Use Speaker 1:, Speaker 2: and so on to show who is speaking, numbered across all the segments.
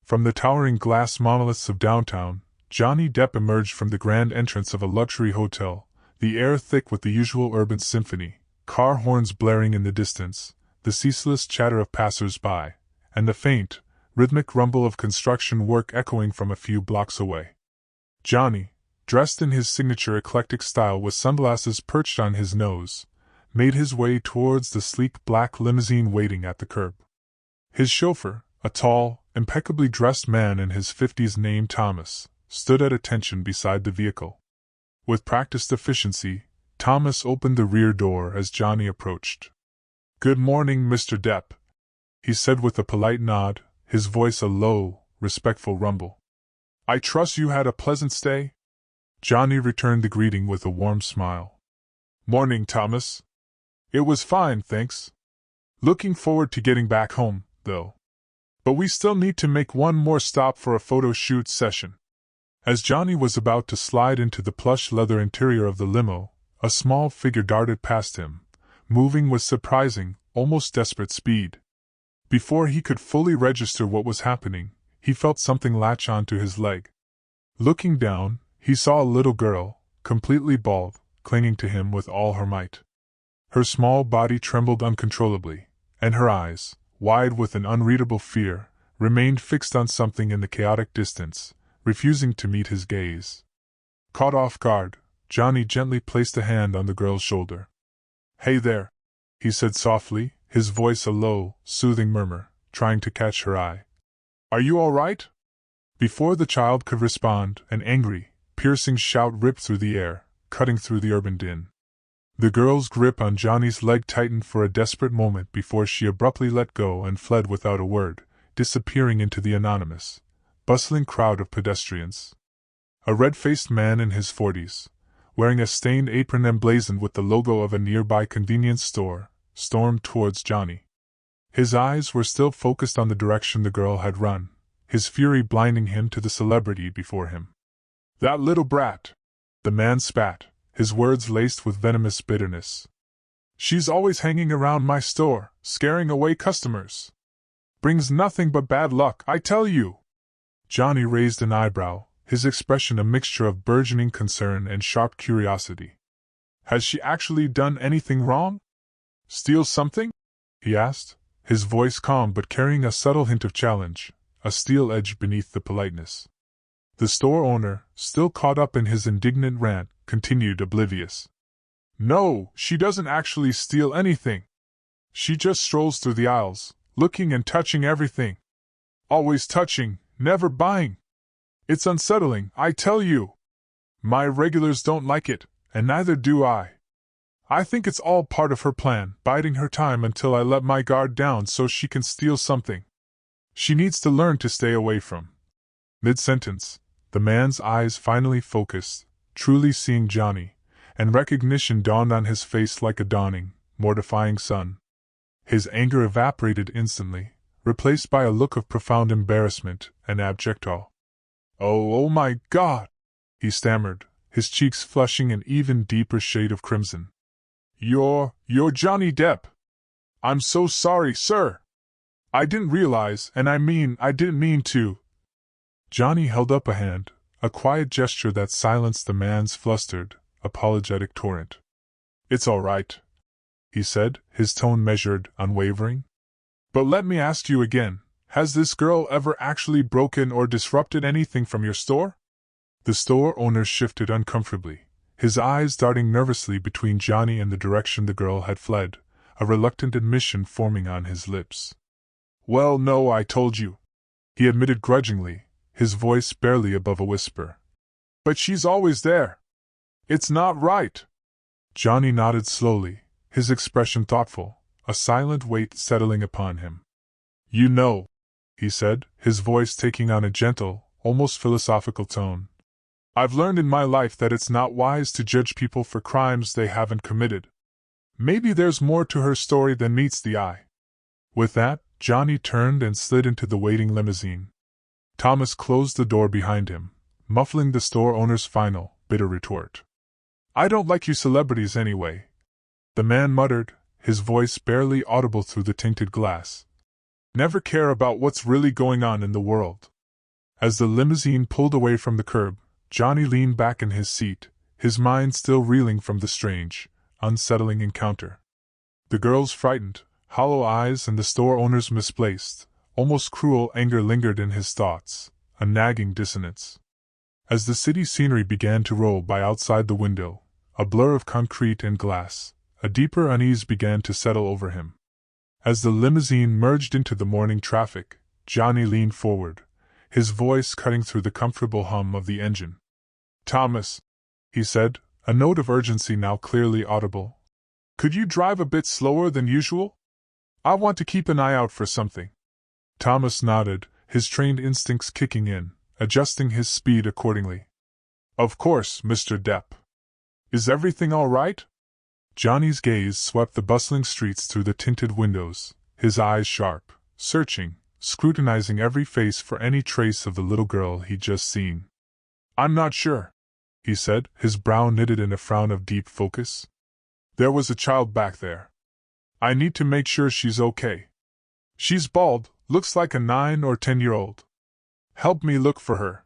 Speaker 1: From the towering glass monoliths of downtown, Johnny Depp emerged from the grand entrance of a luxury hotel, the air thick with the usual urban symphony, car horns blaring in the distance, the ceaseless chatter of passers-by, and the faint, rhythmic rumble of construction work echoing from a few blocks away. Johnny, dressed in his signature eclectic style with sunglasses perched on his nose, made his way towards the sleek black limousine waiting at the curb. His chauffeur, a tall, impeccably dressed man in his 50s named Thomas, stood at attention beside the vehicle. With practiced efficiency, Thomas opened the rear door as Johnny approached. "Good morning, Mr. Depp," he said with a polite nod, his voice a low, respectful rumble. "I trust you had a pleasant stay?" Johnny returned the greeting with a warm smile. "Morning, Thomas. It was fine, thanks. Looking forward to getting back home, though. But we still need to make one more stop for a photo shoot session." As Johnny was about to slide into the plush leather interior of the limo, a small figure darted past him, moving with surprising, almost desperate speed. Before he could fully register what was happening, he felt something latch onto his leg. Looking down, he saw a little girl, completely bald, clinging to him with all her might. Her small body trembled uncontrollably, and her eyes, wide with an unreadable fear, remained fixed on something in the chaotic distance, refusing to meet his gaze. Caught off guard, Johnny gently placed a hand on the girl's shoulder. "Hey there," he said softly, his voice a low, soothing murmur, trying to catch her eye. "Are you all right?" Before the child could respond, an angry, piercing shout ripped through the air, cutting through the urban din. The girl's grip on Johnny's leg tightened for a desperate moment before she abruptly let go and fled without a word, disappearing into the anonymous, bustling crowd of pedestrians. A red-faced man in his 40s, wearing a stained apron emblazoned with the logo of a nearby convenience store, stormed towards Johnny. His eyes were still focused on the direction the girl had run, his fury blinding him to the celebrity before him. "That little brat!" the man spat, his words laced with venomous bitterness. "She's always hanging around my store, scaring away customers. Brings nothing but bad luck, I tell you!" Johnny raised an eyebrow, his expression a mixture of burgeoning concern and sharp curiosity. "Has she actually done anything wrong? Steal something?" he asked, his voice calm but carrying a subtle hint of challenge, a steel edge beneath the politeness. The store owner, still caught up in his indignant rant, continued oblivious. "No, she doesn't actually steal anything. She just strolls through the aisles, looking and touching everything. Always touching, never buying. It's unsettling, I tell you. My regulars don't like it, and neither do I. I think it's all part of her plan, biding her time until I let my guard down so she can steal something. She needs to learn to stay away from." Mid-sentence, the man's eyes finally focused, truly seeing Johnny, and recognition dawned on his face like a dawning, mortifying sun. His anger evaporated instantly, replaced by a look of profound embarrassment and abject awe. Oh my God!" he stammered, his cheeks flushing an even deeper shade of crimson. You're Johnny Depp. I'm so sorry, sir. I didn't realize, and I didn't mean to." Johnny held up a hand, a quiet gesture that silenced the man's flustered, apologetic torrent. "It's all right," he said, his tone measured, unwavering. "But let me ask you again, has this girl ever actually broken or disrupted anything from your store?" The store owner shifted uncomfortably, his eyes darting nervously between Johnny and the direction the girl had fled, a reluctant admission forming on his lips. "Well, no, I told you," he admitted grudgingly, his voice barely above a whisper. "But she's always there. It's not right." Johnny nodded slowly, his expression thoughtful, a silent weight settling upon him. "You know," he said, his voice taking on a gentle, almost philosophical tone, "I've learned in my life that it's not wise to judge people for crimes they haven't committed. Maybe there's more to her story than meets the eye." With that, Johnny turned and slid into the waiting limousine. Thomas closed the door behind him, muffling the store owner's final, bitter retort. "I don't like you celebrities anyway," the man muttered, his voice barely audible through the tinted glass. "Never care about what's really going on in the world." As the limousine pulled away from the curb, Johnny leaned back in his seat, his mind still reeling from the strange, unsettling encounter. The girl's frightened, hollow eyes and the store owner's misplaced, almost cruel anger lingered in his thoughts, a nagging dissonance. As the city scenery began to roll by outside the window, a blur of concrete and glass, a deeper unease began to settle over him. As the limousine merged into the morning traffic, Johnny leaned forward, his voice cutting through the comfortable hum of the engine. "Thomas," he said, a note of urgency now clearly audible, "could you drive a bit slower than usual? I want to keep an eye out for something." Thomas nodded, his trained instincts kicking in, adjusting his speed accordingly. "Of course, Mr. Depp. Is everything all right?" Johnny's gaze swept the bustling streets through the tinted windows, his eyes sharp, searching, scrutinizing every face for any trace of the little girl he'd just seen. "I'm not sure," he said, his brow knitted in a frown of deep focus. "There was a child back there. I need to make sure she's okay. She's bald, looks like a 9 or 10-year-old. Help me look for her."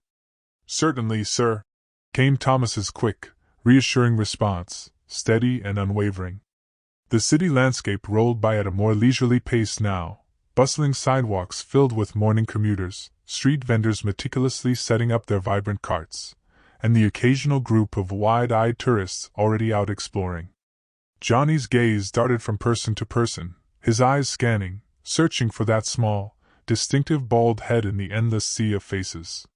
Speaker 1: "Certainly, sir," came Thomas's quick, reassuring response, steady and unwavering. The city landscape rolled by at a more leisurely pace now, bustling sidewalks filled with morning commuters, street vendors meticulously setting up their vibrant carts, and the occasional group of wide-eyed tourists already out exploring. Johnny's gaze darted from person to person, his eyes scanning, searching for that small, distinctive bald head in the endless sea of faces.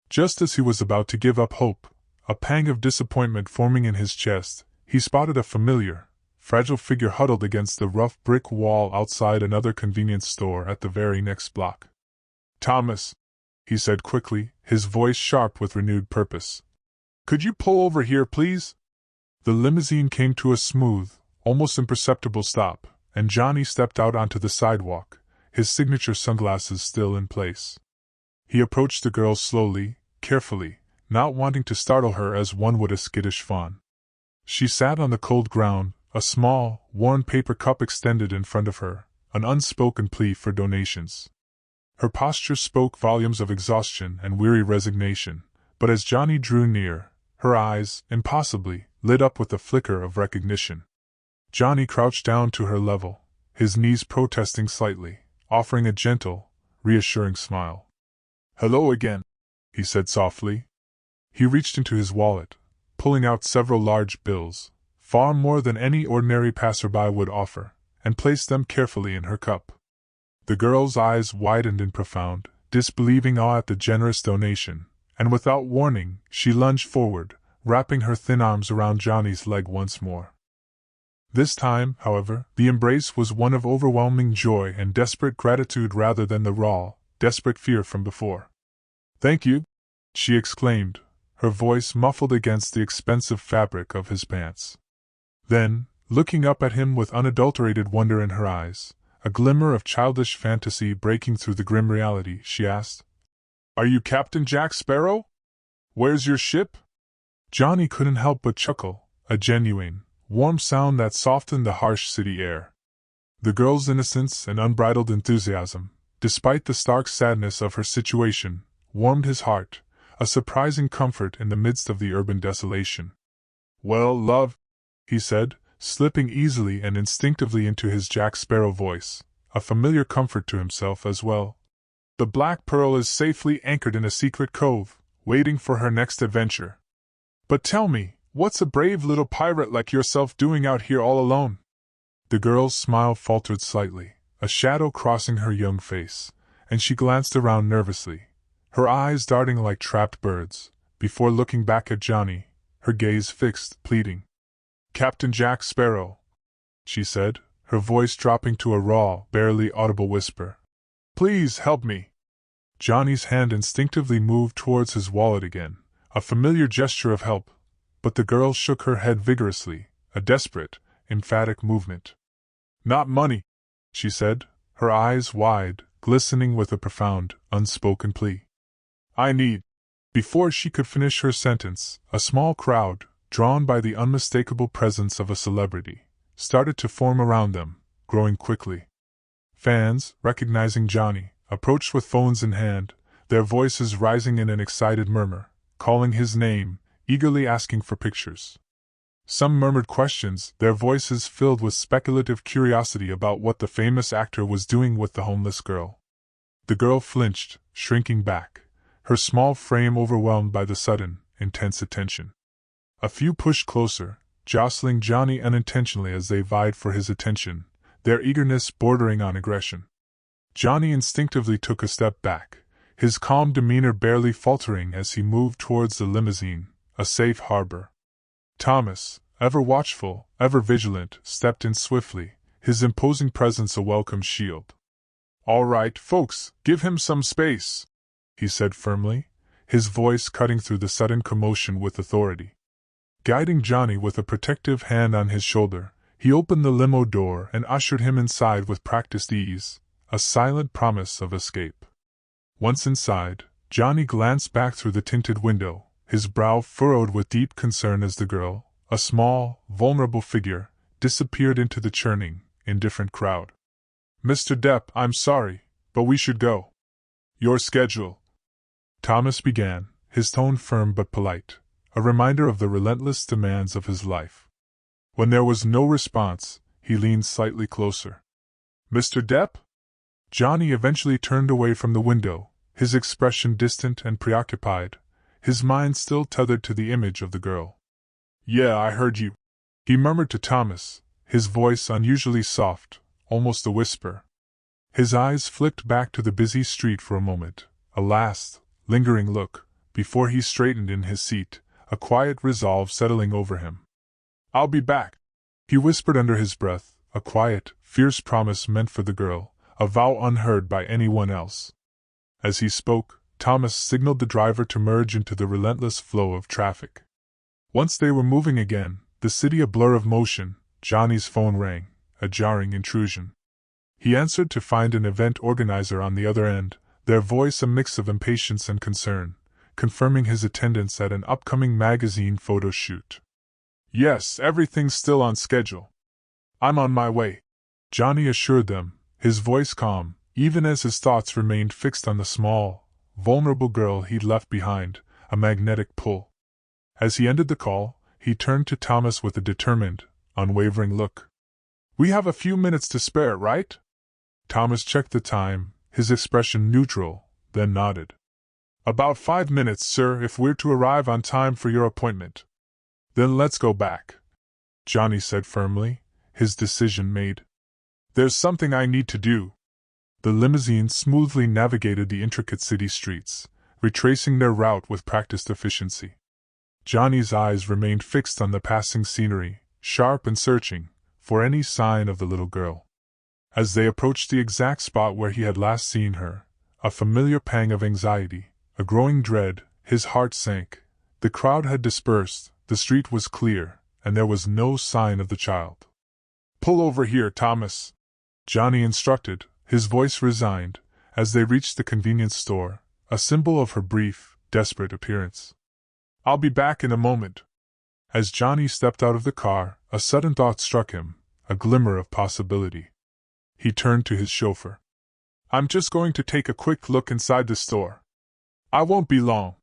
Speaker 1: Just as he was about to give up hope, a pang of disappointment forming in his chest, he spotted a familiar, fragile figure huddled against the rough brick wall outside another convenience store at the very next block. "Thomas," he said quickly, his voice sharp with renewed purpose. "Could you pull over here, please?" The limousine came to a smooth, almost imperceptible stop, and Johnny stepped out onto the sidewalk, his signature sunglasses still in place. He approached the girl slowly, carefully, not wanting to startle her as one would a skittish fawn. She sat on the cold ground, a small, worn paper cup extended in front of her, an unspoken plea for donations. Her posture spoke volumes of exhaustion and weary resignation, but as Johnny drew near, her eyes, impossibly, lit up with a flicker of recognition. Johnny crouched down to her level, his knees protesting slightly, offering a gentle, reassuring smile. "Hello again," he said softly. He reached into his wallet, pulling out several large bills, far more than any ordinary passerby would offer, and placed them carefully in her cup. The girl's eyes widened in profound, disbelieving awe at the generous donation, and without warning, she lunged forward, wrapping her thin arms around Johnny's leg once more. This time, however, the embrace was one of overwhelming joy and desperate gratitude rather than the raw, desperate fear from before. "Thank you," she exclaimed, her voice muffled against the expensive fabric of his pants. Then, looking up at him with unadulterated wonder in her eyes, a glimmer of childish fantasy breaking through the grim reality, she asked, "Are you Captain Jack Sparrow? Where's your ship?" Johnny couldn't help but chuckle, a genuine, warm sound that softened the harsh city air. The girl's innocence and unbridled enthusiasm, despite the stark sadness of her situation, warmed his heart, a surprising comfort in the midst of the urban desolation. "Well, love," he said, slipping easily and instinctively into his Jack Sparrow voice, a familiar comfort to himself as well. "The Black Pearl is safely anchored in a secret cove, waiting for her next adventure. But tell me, what's a brave little pirate like yourself doing out here all alone?" The girl's smile faltered slightly, a shadow crossing her young face, and she glanced around nervously, her eyes darting like trapped birds, before looking back at Johnny, her gaze fixed, pleading. "Captain Jack Sparrow," she said, her voice dropping to a raw, barely audible whisper. "Please help me." Johnny's hand instinctively moved towards his wallet again, a familiar gesture of help, but the girl shook her head vigorously, a desperate, emphatic movement. "Not money," she said, her eyes wide, glistening with a profound, unspoken plea. "I need—" Before she could finish her sentence, a small crowd, drawn by the unmistakable presence of a celebrity, started to form around them, growing quickly. Fans, recognizing Johnny, approached with phones in hand, their voices rising in an excited murmur, calling his name, eagerly asking for pictures. Some murmured questions, their voices filled with speculative curiosity about what the famous actor was doing with the homeless girl. The girl flinched, shrinking back, her small frame overwhelmed by the sudden, intense attention. A few pushed closer, jostling Johnny unintentionally as they vied for his attention, their eagerness bordering on aggression. Johnny instinctively took a step back, his calm demeanor barely faltering as he moved towards the limousine, a safe harbor. Thomas, ever watchful, ever vigilant, stepped in swiftly, his imposing presence a welcome shield. "All right, folks, give him some space," he said firmly, his voice cutting through the sudden commotion with authority. Guiding Johnny with a protective hand on his shoulder, he opened the limo door and ushered him inside with practiced ease, a silent promise of escape. Once inside, Johnny glanced back through the tinted window, his brow furrowed with deep concern as the girl, a small, vulnerable figure, disappeared into the churning, indifferent crowd. "Mr. Depp, I'm sorry, but we should go." "Your schedule," Thomas began, his tone firm but polite, a reminder of the relentless demands of his life. When there was no response, he leaned slightly closer. "Mr. Depp?" Johnny eventually turned away from the window, his expression distant and preoccupied, his mind still tethered to the image of the girl. "Yeah, I heard you," he murmured to Thomas, his voice unusually soft, almost a whisper. His eyes flicked back to the busy street for a moment, a last, lingering look, before he straightened in his seat, a quiet resolve settling over him. "I'll be back," he whispered under his breath, a quiet, fierce promise meant for the girl, a vow unheard by anyone else. As he spoke, Thomas signaled the driver to merge into the relentless flow of traffic. Once they were moving again, the city a blur of motion, Johnny's phone rang, a jarring intrusion. He answered to find an event organizer on the other end, their voice a mix of impatience and concern, confirming his attendance at an upcoming magazine photo shoot. "Yes, everything's still on schedule. I'm on my way," Johnny assured them, his voice calm, even as his thoughts remained fixed on the small, vulnerable girl he'd left behind, a magnetic pull. As he ended the call, he turned to Thomas with a determined, unwavering look. "We have a few minutes to spare, right?" Thomas checked the time, his expression neutral, then nodded. "About 5 minutes, sir, if we're to arrive on time for your appointment." "Then let's go back," Johnny said firmly, his decision made. "There's something I need to do." The limousine smoothly navigated the intricate city streets, retracing their route with practiced efficiency. Johnny's eyes remained fixed on the passing scenery, sharp and searching, for any sign of the little girl. As they approached the exact spot where he had last seen her, a familiar pang of anxiety, a growing dread, his heart sank. The crowd had dispersed, the street was clear, and there was no sign of the child. "Pull over here, Thomas," Johnny instructed, his voice resigned, as they reached the convenience store, a symbol of her brief, desperate appearance. "I'll be back in a moment." As Johnny stepped out of the car, a sudden thought struck him, a glimmer of possibility. He turned to his chauffeur. "I'm just going to take a quick look inside the store. I won't be long."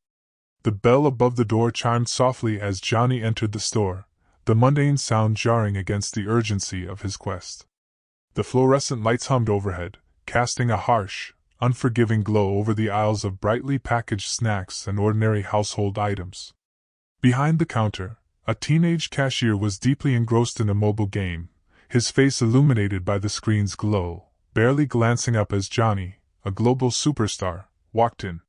Speaker 1: The bell above the door chimed softly as Johnny entered the store, the mundane sound jarring against the urgency of his quest. The fluorescent lights hummed overhead, casting a harsh, unforgiving glow over the aisles of brightly packaged snacks and ordinary household items. Behind the counter, a teenage cashier was deeply engrossed in a mobile game, his face illuminated by the screen's glow, barely glancing up as Johnny, a global superstar, walked in.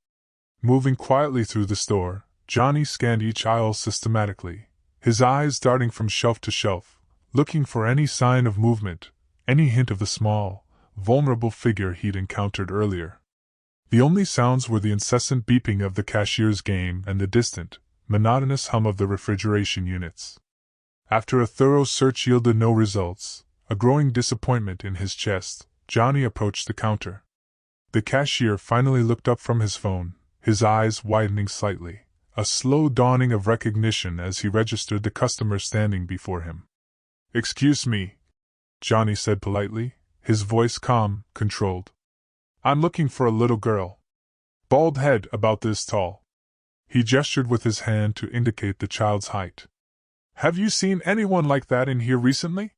Speaker 1: Moving quietly through the store, Johnny scanned each aisle systematically, his eyes darting from shelf to shelf, looking for any sign of movement, any hint of the small, vulnerable figure he'd encountered earlier. The only sounds were the incessant beeping of the cashier's game and the distant, monotonous hum of the refrigeration units. After a thorough search yielded no results, a growing disappointment in his chest, Johnny approached the counter. The cashier finally looked up from his phone, his eyes widening slightly, a slow dawning of recognition as he registered the customer standing before him. "Excuse me," Johnny said politely, his voice calm, controlled. "I'm looking for a little girl." Bald head about this tall. He gestured with his hand to indicate the child's height. Have you seen anyone like that in here recently?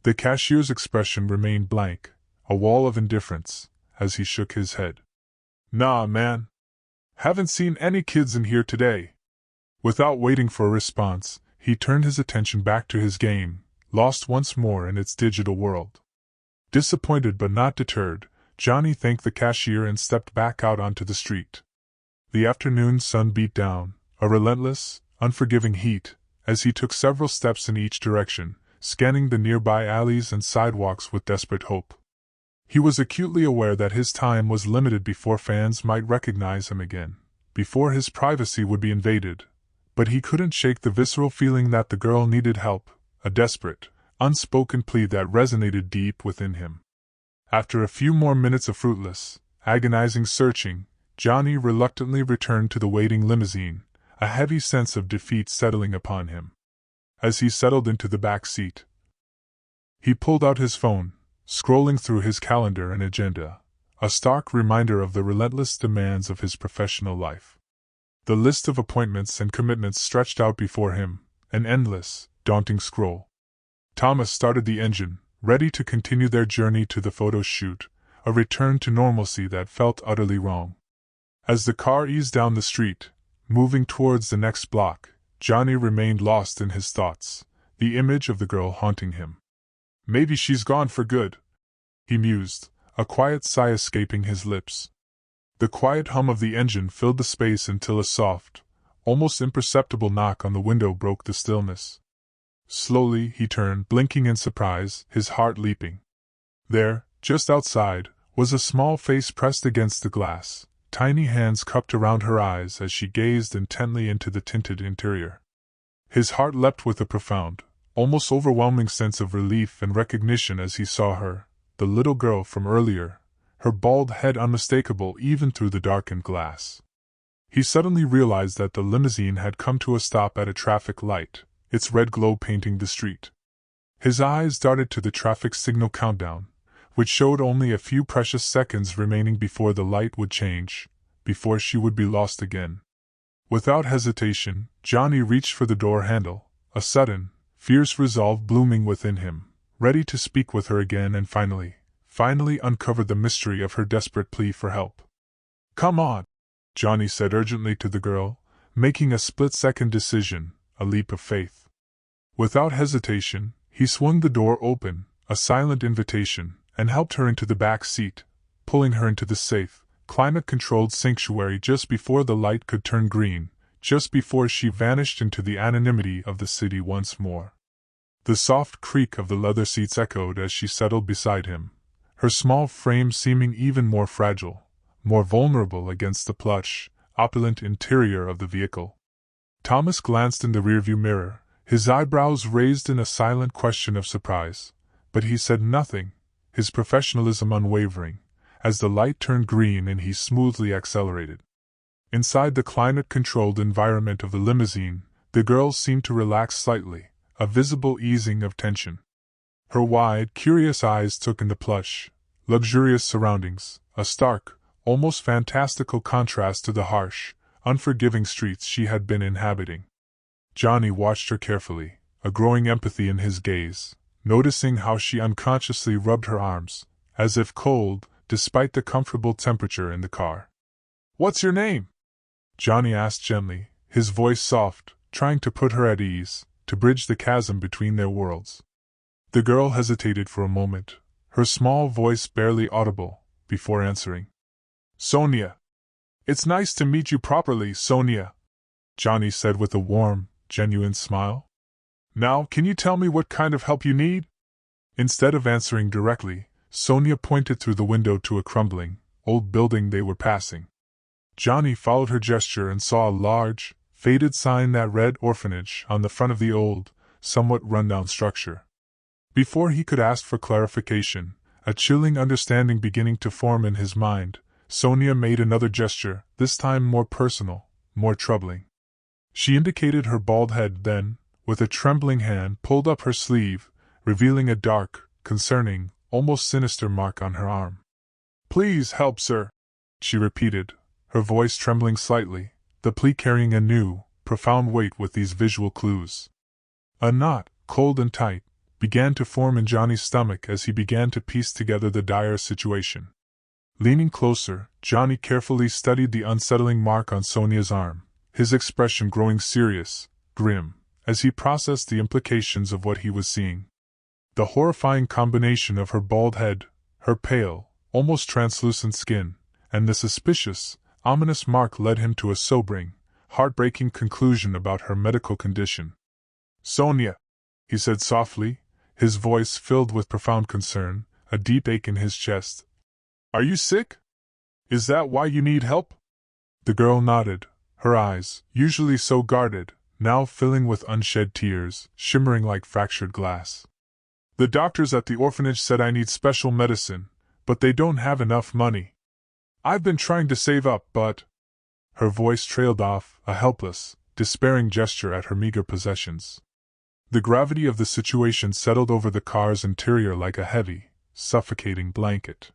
Speaker 1: The cashier's expression remained blank, a wall of indifference, as he shook his head. Nah, man. Haven't seen any kids in here today. Without waiting for a response, he turned his attention back to his game, lost once more in its digital world. Disappointed but not deterred, Johnny thanked the cashier and stepped back out onto the street. The afternoon sun beat down, a relentless, unforgiving heat, as he took several steps in each direction, scanning the nearby alleys and sidewalks with desperate hope. He was acutely aware that his time was limited before fans might recognize him again, before his privacy would be invaded, but he couldn't shake the visceral feeling that the girl needed help, a desperate, unspoken plea that resonated deep within him. After a few more minutes of fruitless, agonizing searching, Johnny reluctantly returned to the waiting limousine, a heavy sense of defeat settling upon him. As he settled into the back seat, he pulled out his phone, scrolling through his calendar and agenda, a stark reminder of the relentless demands of his professional life. The list of appointments and commitments stretched out before him, an endless, daunting scroll. Thomas started the engine, ready to continue their journey to the photo shoot, a return to normalcy that felt utterly wrong. As the car eased down the street, moving towards the next block, Johnny remained lost in his thoughts, the image of the girl haunting him. Maybe she's gone for good, he mused, a quiet sigh escaping his lips. The quiet hum of the engine filled the space until a soft, almost imperceptible knock on the window broke the stillness. Slowly he turned, blinking in surprise, his heart leaping. There, just outside, was a small face pressed against the glass, tiny hands cupped around her eyes as she gazed intently into the tinted interior. His heart leapt with a profound, almost overwhelming sense of relief and recognition as he saw her, the little girl from earlier, her bald head unmistakable even through the darkened glass. He suddenly realized that the limousine had come to a stop at a traffic light, its red glow painting the street. His eyes darted to the traffic signal countdown, which showed only a few precious seconds remaining before the light would change, before she would be lost again. Without hesitation, Johnny reached for the door handle, a sudden, fierce resolve blooming within him, ready to speak with her again and finally uncover the mystery of her desperate plea for help. Come on, Johnny said urgently to the girl, making a split-second decision, a leap of faith. Without hesitation, he swung the door open, a silent invitation, and helped her into the back seat, pulling her into the safe, climate-controlled sanctuary just before the light could turn green, just before she vanished into the anonymity of the city once more. The soft creak of the leather seats echoed as she settled beside him, her small frame seeming even more fragile, more vulnerable against the plush, opulent interior of the vehicle. Thomas glanced in the rearview mirror, his eyebrows raised in a silent question of surprise, but he said nothing, his professionalism unwavering, as the light turned green and he smoothly accelerated. Inside the climate-controlled environment of the limousine, the girl seemed to relax slightly, a visible easing of tension. Her wide, curious eyes took in the plush, luxurious surroundings, a stark, almost fantastical contrast to the harsh, unforgiving streets she had been inhabiting. Johnny watched her carefully, a growing empathy in his gaze, noticing how she unconsciously rubbed her arms, as if cold, despite the comfortable temperature in the car. "What's your name?" Johnny asked gently, his voice soft, trying to put her at ease, to bridge the chasm between their worlds. The girl hesitated for a moment, her small voice barely audible, before answering. "Sonia." "It's nice to meet you properly, Sonia," Johnny said with a warm, genuine smile. "Now, can you tell me what kind of help you need?" Instead of answering directly, Sonia pointed through the window to a crumbling, old building they were passing. Johnny followed her gesture and saw a large, faded sign that read orphanage on the front of the old, somewhat run-down structure. Before he could ask for clarification, a chilling understanding beginning to form in his mind, Sonia made another gesture, this time more personal, more troubling. She indicated her bald head, then, with a trembling hand, pulled up her sleeve, revealing a dark, concerning, almost sinister mark on her arm. "Please help, sir," she repeated, her voice trembling slightly, the plea carrying a new, profound weight with these visual clues. A knot, cold and tight, began to form in Johnny's stomach as he began to piece together the dire situation. Leaning closer, Johnny carefully studied the unsettling mark on Sonia's arm, his expression growing serious, grim, as he processed the implications of what he was seeing. The horrifying combination of her bald head, her pale, almost translucent skin, and the suspicious, ominous mark led him to a sobering, heartbreaking conclusion about her medical condition. "Sonia," he said softly, his voice filled with profound concern, a deep ache in his chest. "Are you sick? Is that why you need help?" The girl nodded, her eyes, usually so guarded, now filling with unshed tears, shimmering like fractured glass. "The doctors at the orphanage said I need special medicine, but they don't have enough money. I've been trying to save up, but—" Her voice trailed off, a helpless, despairing gesture at her meager possessions. The gravity of the situation settled over the car's interior like a heavy, suffocating blanket.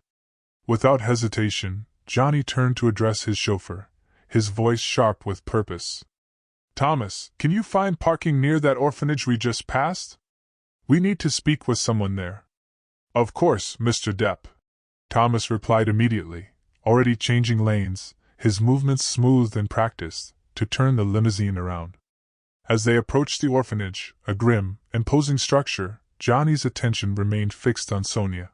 Speaker 1: Without hesitation, Johnny turned to address his chauffeur, his voice sharp with purpose. "Thomas, can you find parking near that orphanage we just passed? We need to speak with someone there." "Of course, Mr. Depp," Thomas replied immediately, already changing lanes, his movements smooth and practiced, to turn the limousine around. As they approached the orphanage, a grim, imposing structure, Johnny's attention remained fixed on Sonia.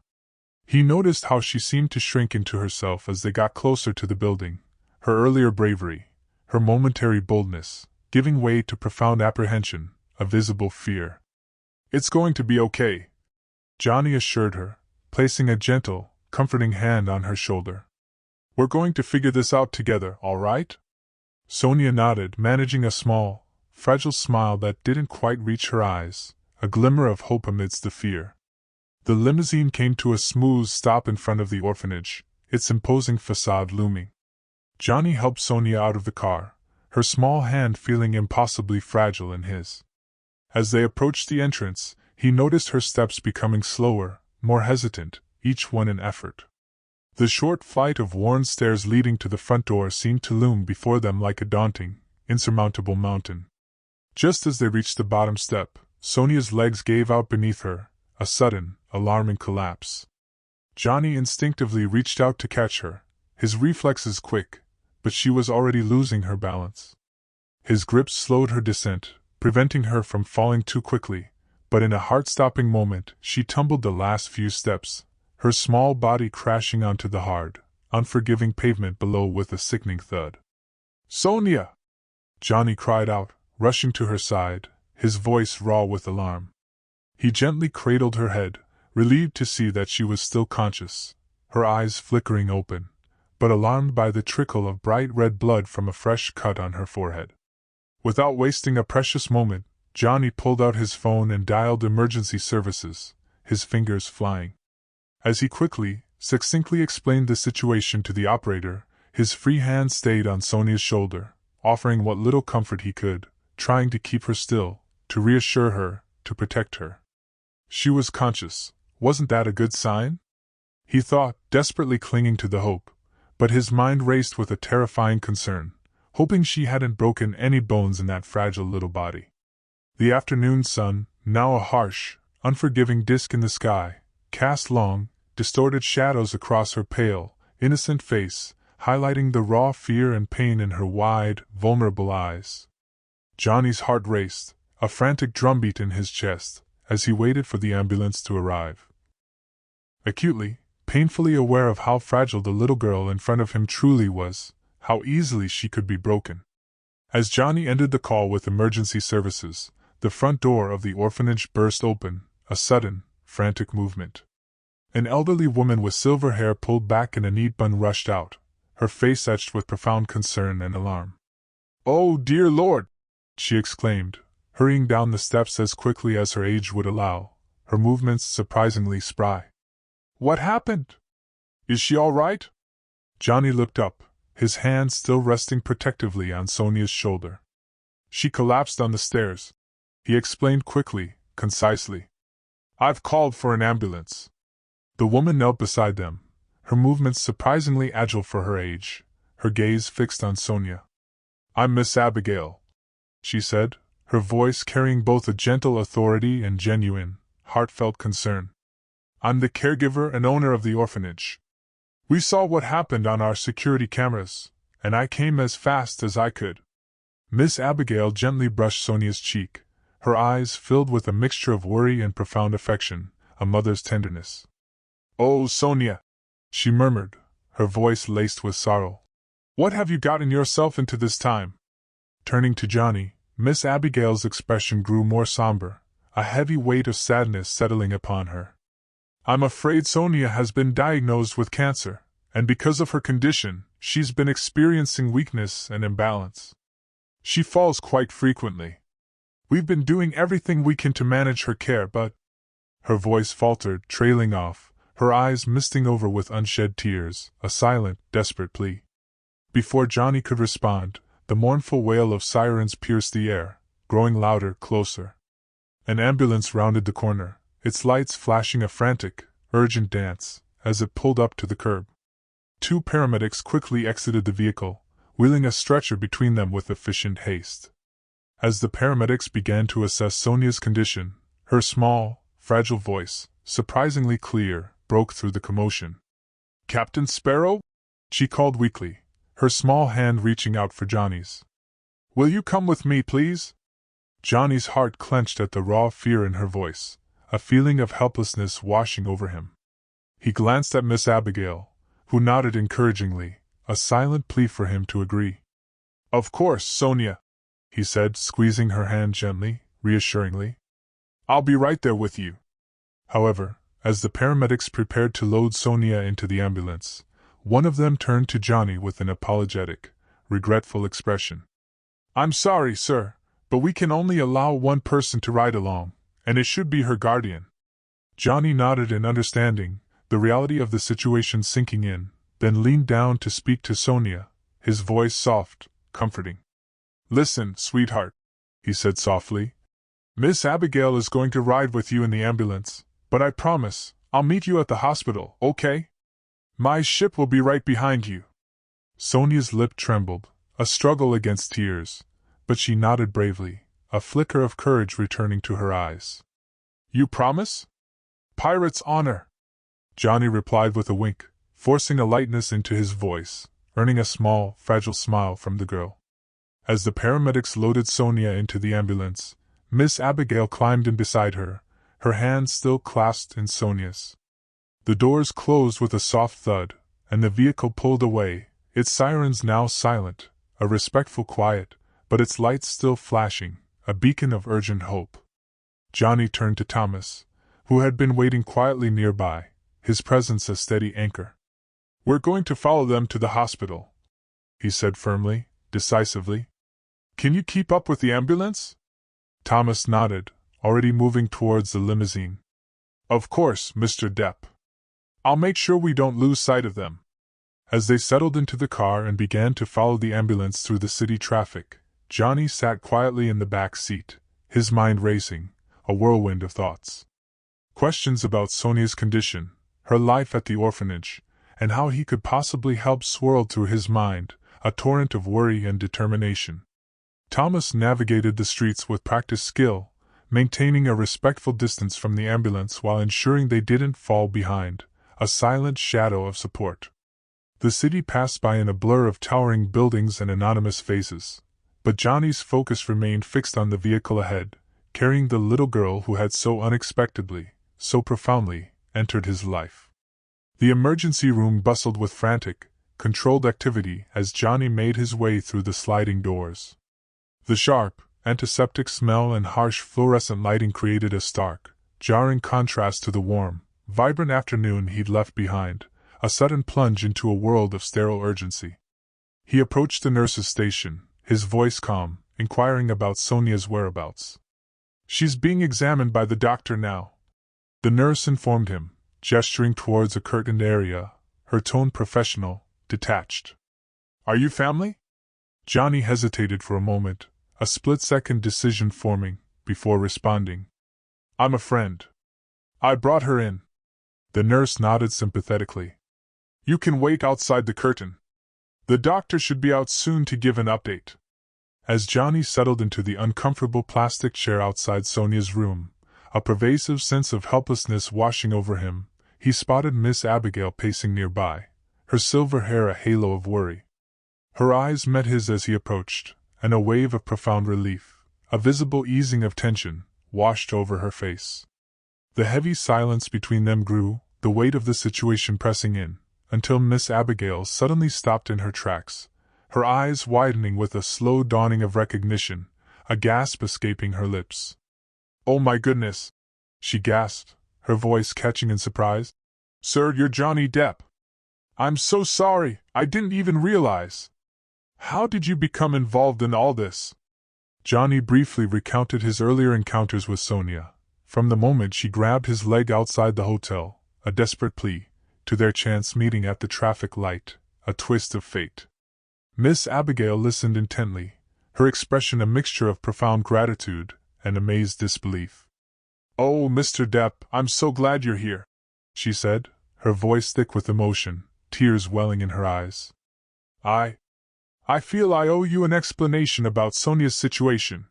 Speaker 1: He noticed how she seemed to shrink into herself as they got closer to the building, her earlier bravery, her momentary boldness, giving way to profound apprehension, a visible fear. "It's going to be okay," Johnny assured her, placing a gentle, comforting hand on her shoulder. "We're going to figure this out together, all right?" Sonia nodded, managing a small, fragile smile that didn't quite reach her eyes, a glimmer of hope amidst the fear. The limousine came to a smooth stop in front of the orphanage, its imposing facade looming. Johnny helped Sonia out of the car, her small hand feeling impossibly fragile in his. As they approached the entrance, he noticed her steps becoming slower, more hesitant, each one an effort. The short flight of worn stairs leading to the front door seemed to loom before them like a daunting, insurmountable mountain. Just as they reached the bottom step, Sonia's legs gave out beneath her, a sudden, alarming collapse. Johnny instinctively reached out to catch her, his reflexes quick, but she was already losing her balance. His grip slowed her descent, preventing her from falling too quickly, but in a heart-stopping moment she tumbled the last few steps, her small body crashing onto the hard, unforgiving pavement below with a sickening thud. "Sonia!" Johnny cried out, rushing to her side, his voice raw with alarm. He gently cradled her head, relieved to see that she was still conscious, her eyes flickering open, but alarmed by the trickle of bright red blood from a fresh cut on her forehead. Without wasting a precious moment, Johnny pulled out his phone and dialed emergency services, his fingers flying. As he quickly, succinctly explained the situation to the operator, his free hand stayed on Sonia's shoulder, offering what little comfort he could, trying to keep her still, to reassure her, to protect her. She was conscious. Wasn't that a good sign? He thought, desperately clinging to the hope, but his mind raced with a terrifying concern, hoping she hadn't broken any bones in that fragile little body. The afternoon sun, now a harsh, unforgiving disk in the sky, cast long, distorted shadows across her pale, innocent face, highlighting the raw fear and pain in her wide, vulnerable eyes. Johnny's heart raced, a frantic drumbeat in his chest, as he waited for the ambulance to arrive. Acutely, painfully aware of how fragile the little girl in front of him truly was, how easily she could be broken. As Johnny ended the call with emergency services, the front door of the orphanage burst open, a sudden, frantic movement. An elderly woman with silver hair pulled back in a neat bun rushed out, her face etched with profound concern and alarm. "Oh, dear Lord!" she exclaimed, hurrying down the steps as quickly as her age would allow, her movements surprisingly spry. "What happened? Is she all right?" Johnny looked up, his hand still resting protectively on Sonia's shoulder. "She collapsed on the stairs," he explained quickly, concisely. "I've called for an ambulance." The woman knelt beside them, her movements surprisingly agile for her age, her gaze fixed on Sonia. "I'm Miss Abigail," she said, her voice carrying both a gentle authority and genuine, heartfelt concern. "I'm the caregiver and owner of the orphanage. We saw what happened on our security cameras, and I came as fast as I could." Miss Abigail gently brushed Sonia's cheek, her eyes filled with a mixture of worry and profound affection, a mother's tenderness. "Oh, Sonia," she murmured, her voice laced with sorrow. "What have you gotten yourself into this time?" Turning to Johnny, Miss Abigail's expression grew more somber, a heavy weight of sadness settling upon her. "I'm afraid Sonia has been diagnosed with cancer, and because of her condition, she's been experiencing weakness and imbalance. She falls quite frequently. We've been doing everything we can to manage her care, but—" Her voice faltered, trailing off, her eyes misting over with unshed tears, a silent, desperate plea. Before Johnny could respond, the mournful wail of sirens pierced the air, growing louder, closer. An ambulance rounded the corner, its lights flashing a frantic, urgent dance, as it pulled up to the curb. Two paramedics quickly exited the vehicle, wheeling a stretcher between them with efficient haste. As the paramedics began to assess Sonia's condition, her small, fragile voice, surprisingly clear, broke through the commotion. "Captain Sparrow?" she called weakly, her small hand reaching out for Johnny's. "Will you come with me, please?" Johnny's heart clenched at the raw fear in her voice, a feeling of helplessness washing over him. He glanced at Miss Abigail, who nodded encouragingly, a silent plea for him to agree. "Of course, Sonia," he said, squeezing her hand gently, reassuringly. "I'll be right there with you." However, as the paramedics prepared to load Sonia into the ambulance, one of them turned to Johnny with an apologetic, regretful expression. "I'm sorry, sir, but we can only allow one person to ride along, and it should be her guardian." Johnny nodded in understanding, the reality of the situation sinking in, then leaned down to speak to Sonia, his voice soft, comforting. "Listen, sweetheart," he said softly. "Miss Abigail is going to ride with you in the ambulance, but I promise, I'll meet you at the hospital, okay? My ship will be right behind you." Sonia's lip trembled, a struggle against tears, but she nodded bravely, a flicker of courage returning to her eyes. "You promise?" "Pirate's honor," Johnny replied with a wink, forcing a lightness into his voice, earning a small, fragile smile from the girl. As the paramedics loaded Sonia into the ambulance, Miss Abigail climbed in beside her hands still clasped in Sonia's. The doors closed with a soft thud, and the vehicle pulled away, its sirens now silent, a respectful quiet, but its lights still flashing, a beacon of urgent hope. Johnny turned to Thomas, who had been waiting quietly nearby, his presence a steady anchor. "We're going to follow them to the hospital," he said firmly, decisively. "Can you keep up with the ambulance?" Thomas nodded, already moving towards the limousine. "Of course, Mr. Depp. I'll make sure we don't lose sight of them." As they settled into the car and began to follow the ambulance through the city traffic, Johnny sat quietly in the back seat, his mind racing, a whirlwind of thoughts. Questions about Sonia's condition, her life at the orphanage, and how he could possibly help swirled through his mind, a torrent of worry and determination. Thomas navigated the streets with practiced skill, maintaining a respectful distance from the ambulance while ensuring they didn't fall behind, a silent shadow of support. The city passed by in a blur of towering buildings and anonymous faces, but Johnny's focus remained fixed on the vehicle ahead, carrying the little girl who had so unexpectedly, so profoundly, entered his life. The emergency room bustled with frantic, controlled activity as Johnny made his way through the sliding doors. The sharp, antiseptic smell and harsh fluorescent lighting created a stark, jarring contrast to the warm, vibrant afternoon he'd left behind, a sudden plunge into a world of sterile urgency. He approached the nurse's station, his voice calm, inquiring about Sonia's whereabouts. "She's being examined by the doctor now," the nurse informed him, gesturing towards a curtained area, her tone professional, detached. "Are you family?" Johnny hesitated for a moment, a split-second decision forming, before responding. "I'm a friend. I brought her in." The nurse nodded sympathetically. "You can wait outside the curtain." The doctor should be out soon to give an update. As Johnny settled into the uncomfortable plastic chair outside Sonia's room, a pervasive sense of helplessness washing over him, he spotted Miss Abigail pacing nearby, her silver hair a halo of worry. Her eyes met his as he approached, and a wave of profound relief, a visible easing of tension, washed over her face. The heavy silence between them grew, the weight of the situation pressing in, until Miss Abigail suddenly stopped in her tracks, her eyes widening with a slow dawning of recognition, a gasp escaping her lips. "Oh my goodness!" she gasped, her voice catching in surprise. "Sir, you're Johnny Depp. I'm so sorry, I didn't even realize. How did you become involved in all this?" Johnny briefly recounted his earlier encounters with Sonia, from the moment she grabbed his leg outside the hotel, a desperate plea, to their chance meeting at the traffic light, a twist of fate. Miss Abigail listened intently, her expression a mixture of profound gratitude and amazed disbelief. "Oh, Mr. Depp, I'm so glad you're here," she said, her voice thick with emotion, tears welling in her eyes. I feel I owe you an explanation about Sonia's situation."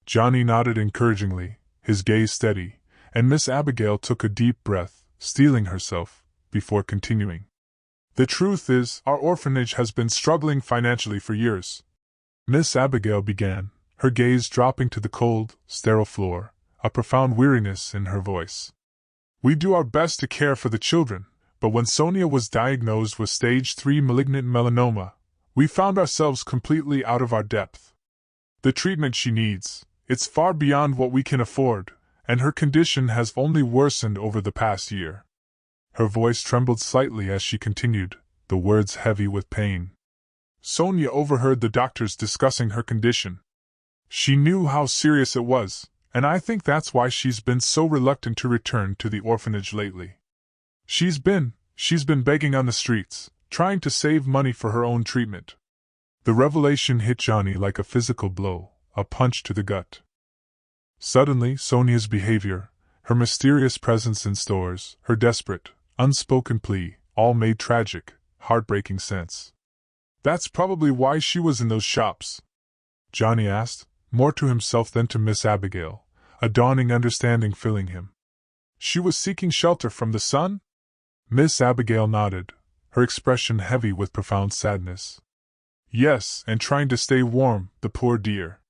Speaker 1: Johnny nodded encouragingly, his gaze steady, and Miss Abigail took a deep breath, steeling herself, before continuing. "The truth is, our orphanage has been struggling financially for years." Miss Abigail began, her gaze dropping to the cold, sterile floor, a profound weariness in her voice. "We do our best to care for the children, but when Sonia was diagnosed with stage 3 malignant melanoma, we found ourselves completely out of our depth. The treatment she needs, it's far beyond what we can afford, and her condition has only worsened over the past year." Her voice trembled slightly as she continued, the words heavy with pain. "Sonia overheard the doctors discussing her condition. She knew how serious it was, and I think that's why she's been so reluctant to return to the orphanage lately. She's been begging on the streets, trying to save money for her own treatment." The revelation hit Johnny like a physical blow, a punch to the gut. Suddenly, Sonia's behavior, her mysterious presence in stores, her desperate, unspoken plea, all made tragic, heartbreaking sense. "That's probably why she was in those shops?" Johnny asked, more to himself than to Miss Abigail, a dawning understanding filling him. "She was seeking shelter from the sun?" Miss Abigail nodded, her expression heavy with profound sadness. "Yes, and trying to stay warm, the poor dear.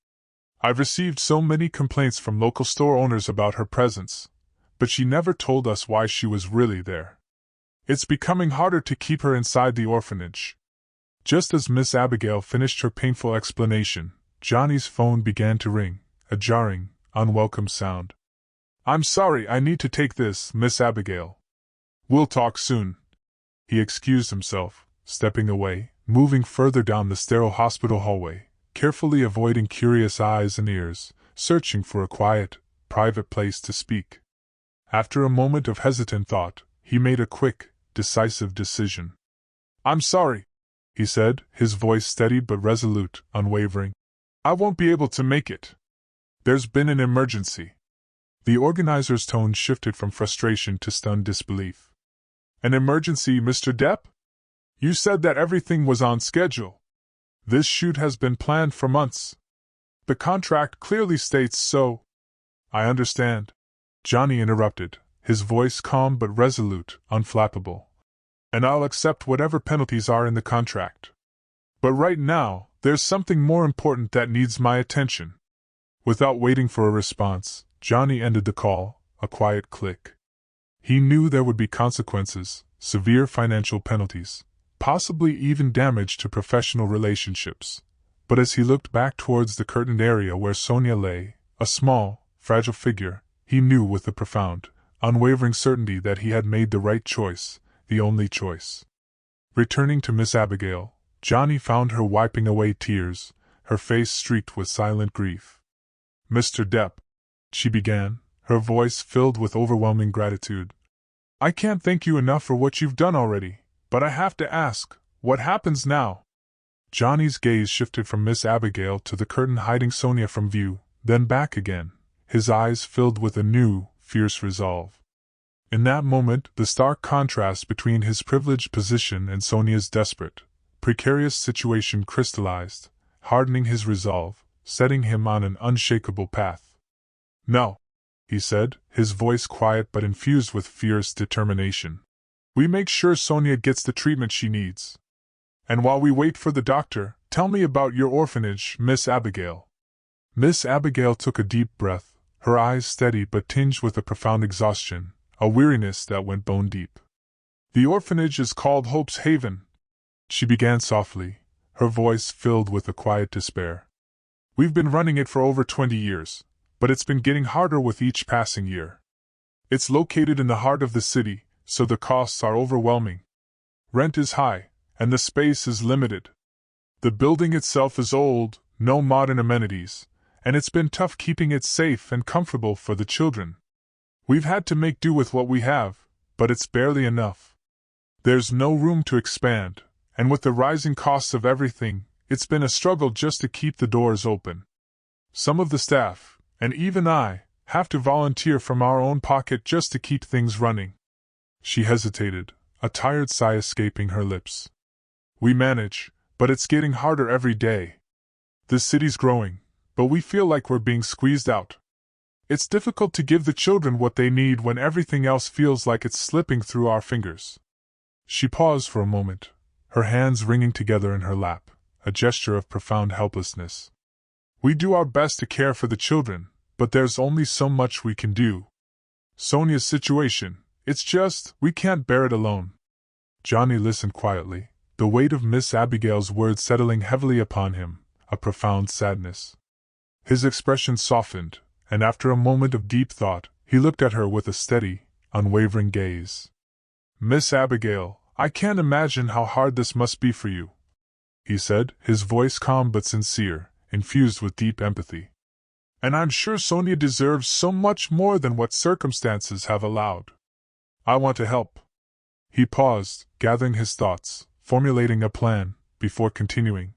Speaker 1: I've received so many complaints from local store owners about her presence, but she never told us why she was really there. It's becoming harder to keep her inside the orphanage." Just as Miss Abigail finished her painful explanation, Johnny's phone began to ring, a jarring, unwelcome sound. "I'm sorry, I need to take this, Miss Abigail. We'll talk soon." He excused himself, stepping away, moving further down the sterile hospital hallway, carefully avoiding curious eyes and ears, searching for a quiet, private place to speak. After a moment of hesitant thought, he made a quick, decisive decision. "I'm sorry," he said, his voice steady but resolute, unwavering. "I won't be able to make it. There's been an emergency." The organizer's tone shifted from frustration to stunned disbelief. "An emergency, Mr. Depp? You said that everything was on schedule. This shoot has been planned for months. The contract clearly states so." "I understand," Johnny interrupted, his voice calm but resolute, unflappable. "And I'll accept whatever penalties are in the contract. But right now, there's something more important that needs my attention." Without waiting for a response, Johnny ended the call, a quiet click. He knew there would be consequences, severe financial penalties, possibly even damage to professional relationships. But as he looked back towards the curtained area where Sonia lay, a small, fragile figure, he knew with a profound, unwavering certainty that he had made the right choice, the only choice. Returning to Miss Abigail, Johnny found her wiping away tears, her face streaked with silent grief. "Mr. Depp," she began, her voice filled with overwhelming gratitude. "I can't thank you enough for what you've done already, but I have to ask, what happens now?" Johnny's gaze shifted from Miss Abigail to the curtain hiding Sonia from view, then back again, his eyes filled with a new, fierce resolve. In that moment, the stark contrast between his privileged position and Sonia's desperate, precarious situation crystallized, hardening his resolve, setting him on an unshakable path. "No," he said, his voice quiet but infused with fierce determination. "We make sure Sonia gets the treatment she needs. And while we wait for the doctor, tell me about your orphanage, Miss Abigail." Miss Abigail took a deep breath, her eyes steady but tinged with a profound exhaustion, a weariness that went bone deep. "The orphanage is called Hope's Haven," she began softly, her voice filled with a quiet despair. "We've been running it for over 20 years, but it's been getting harder with each passing year. It's located in the heart of the city, so the costs are overwhelming. Rent is high, and the space is limited. The building itself is old, no modern amenities, and it's been tough keeping it safe and comfortable for the children. We've had to make do with what we have, but it's barely enough. There's no room to expand, and with the rising costs of everything, it's been a struggle just to keep the doors open. Some of the staff, and even I, have to volunteer from our own pocket just to keep things running." She hesitated, a tired sigh escaping her lips. "We manage, but it's getting harder every day. The city's growing, but we feel like we're being squeezed out. It's difficult to give the children what they need when everything else feels like it's slipping through our fingers." She paused for a moment, her hands wringing together in her lap, a gesture of profound helplessness. "We do our best to care for the children, but there's only so much we can do. Sonia's situation, it's just, we can't bear it alone." Johnny listened quietly, the weight of Miss Abigail's words settling heavily upon him, a profound sadness. His expression softened, and after a moment of deep thought, he looked at her with a steady, unwavering gaze. "Miss Abigail, I can't imagine how hard this must be for you," he said, his voice calm but sincere, infused with deep empathy. "And I'm sure Sonia deserves so much more than what circumstances have allowed. I want to help." He paused, gathering his thoughts, formulating a plan, before continuing.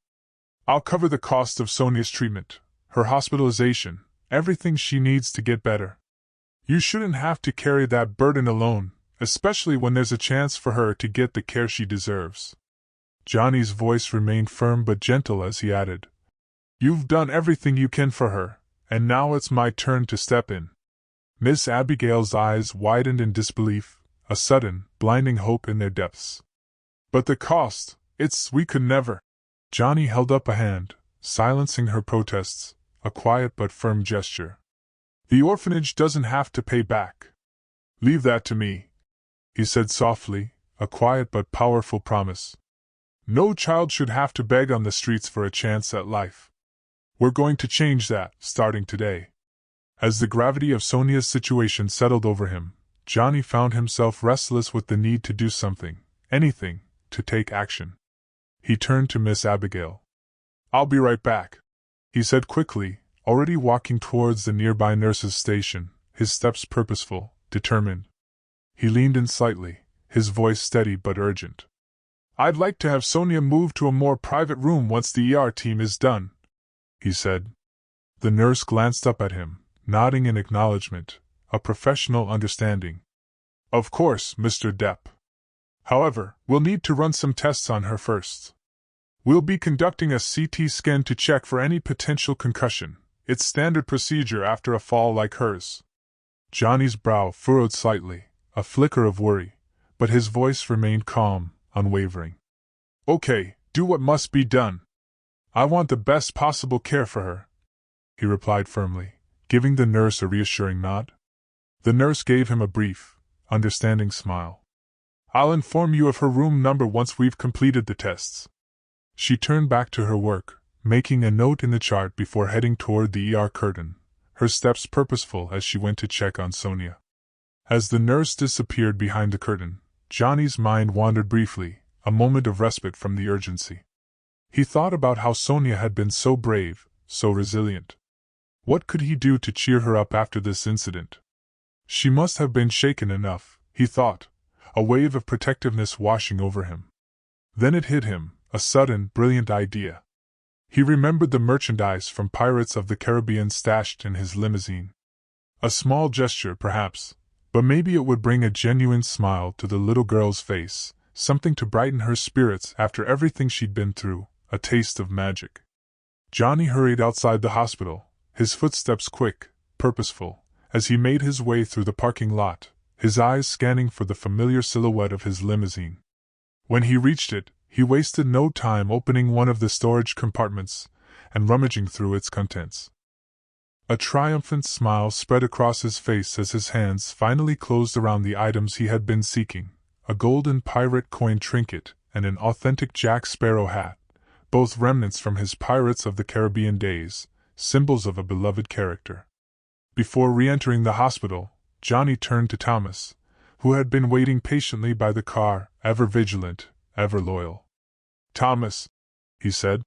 Speaker 1: "I'll cover the cost of Sonia's treatment, her hospitalization, everything she needs to get better. You shouldn't have to carry that burden alone, especially when there's a chance for her to get the care she deserves." Johnny's voice remained firm but gentle as he added, "You've done everything you can for her, and now it's my turn to step in." Miss Abigail's eyes widened in disbelief, a sudden, blinding hope in their depths. "But the cost, we could never." Johnny held up a hand, silencing her protests, a quiet but firm gesture. "The orphanage doesn't have to pay back. Leave that to me," he said softly, a quiet but powerful promise. "No child should have to beg on the streets for a chance at life. We're going to change that, starting today." As the gravity of Sonia's situation settled over him, Johnny found himself restless with the need to do something, anything, to take action. He turned to Miss Abigail. "I'll be right back," he said quickly, already walking towards the nearby nurse's station, his steps purposeful, determined. He leaned in slightly, his voice steady but urgent. "I'd like to have Sonia move to a more private room once the ER team is done," he said. The nurse glanced up at him, nodding in acknowledgement, a professional understanding. "Of course, Mr. Depp. However, we'll need to run some tests on her first. We'll be conducting a CT scan to check for any potential concussion. It's standard procedure after a fall like hers." Johnny's brow furrowed slightly, a flicker of worry, but his voice remained calm, unwavering. "Okay, do what must be done. I want the best possible care for her," he replied firmly, giving the nurse a reassuring nod. The nurse gave him a brief, understanding smile. "I'll inform you of her room number once we've completed the tests." She turned back to her work, making a note in the chart before heading toward the ER curtain, her steps purposeful as she went to check on Sonia. As the nurse disappeared behind the curtain, Johnny's mind wandered briefly, a moment of respite from the urgency. He thought about how Sonia had been so brave, so resilient. What could he do to cheer her up after this incident? She must have been shaken enough, he thought, a wave of protectiveness washing over him. Then it hit him, a sudden, brilliant idea. He remembered the merchandise from Pirates of the Caribbean stashed in his limousine. A small gesture, perhaps, but maybe it would bring a genuine smile to the little girl's face, something to brighten her spirits after everything she'd been through, a taste of magic. Johnny hurried outside the hospital, his footsteps quick, purposeful, as he made his way through the parking lot, his eyes scanning for the familiar silhouette of his limousine. When he reached it, he wasted no time opening one of the storage compartments and rummaging through its contents. A triumphant smile spread across his face as his hands finally closed around the items he had been seeking, a golden pirate coin trinket and an authentic Jack Sparrow hat, both remnants from his Pirates of the Caribbean days, symbols of a beloved character. Before re-entering the hospital, Johnny turned to Thomas, who had been waiting patiently by the car, ever vigilant, ever loyal. "Thomas," he said,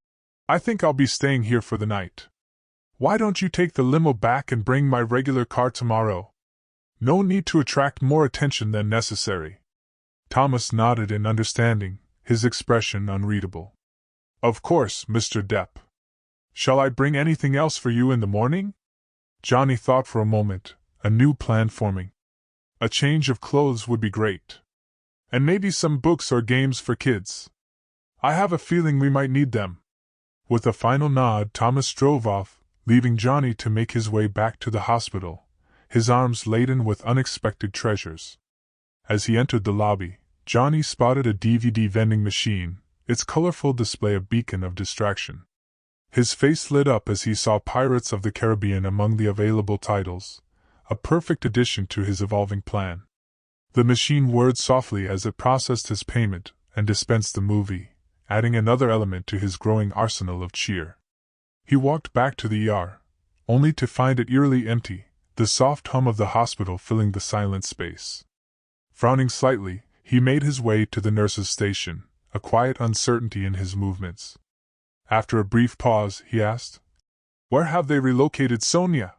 Speaker 1: "I think I'll be staying here for the night. Why don't you take the limo back and bring my regular car tomorrow? No need to attract more attention than necessary." Thomas nodded in understanding, his expression unreadable. "Of course, Mr. Depp. Shall I bring anything else for you in the morning?" Johnny thought for a moment, a new plan forming. "A change of clothes would be great. And maybe some books or games for kids. I have a feeling we might need them." With a final nod, Thomas drove off, leaving Johnny to make his way back to the hospital, his arms laden with unexpected treasures. As he entered the lobby, Johnny spotted a DVD vending machine, its colorful display a beacon of distraction. His face lit up as he saw Pirates of the Caribbean among the available titles, a perfect addition to his evolving plan. The machine whirred softly as it processed his payment and dispensed the movie, adding another element to his growing arsenal of cheer. He walked back to the ER, only to find it eerily empty, the soft hum of the hospital filling the silent space. Frowning slightly, he made his way to the nurse's station, a quiet uncertainty in his movements. After a brief pause, he asked, "Where have they relocated Sonia?"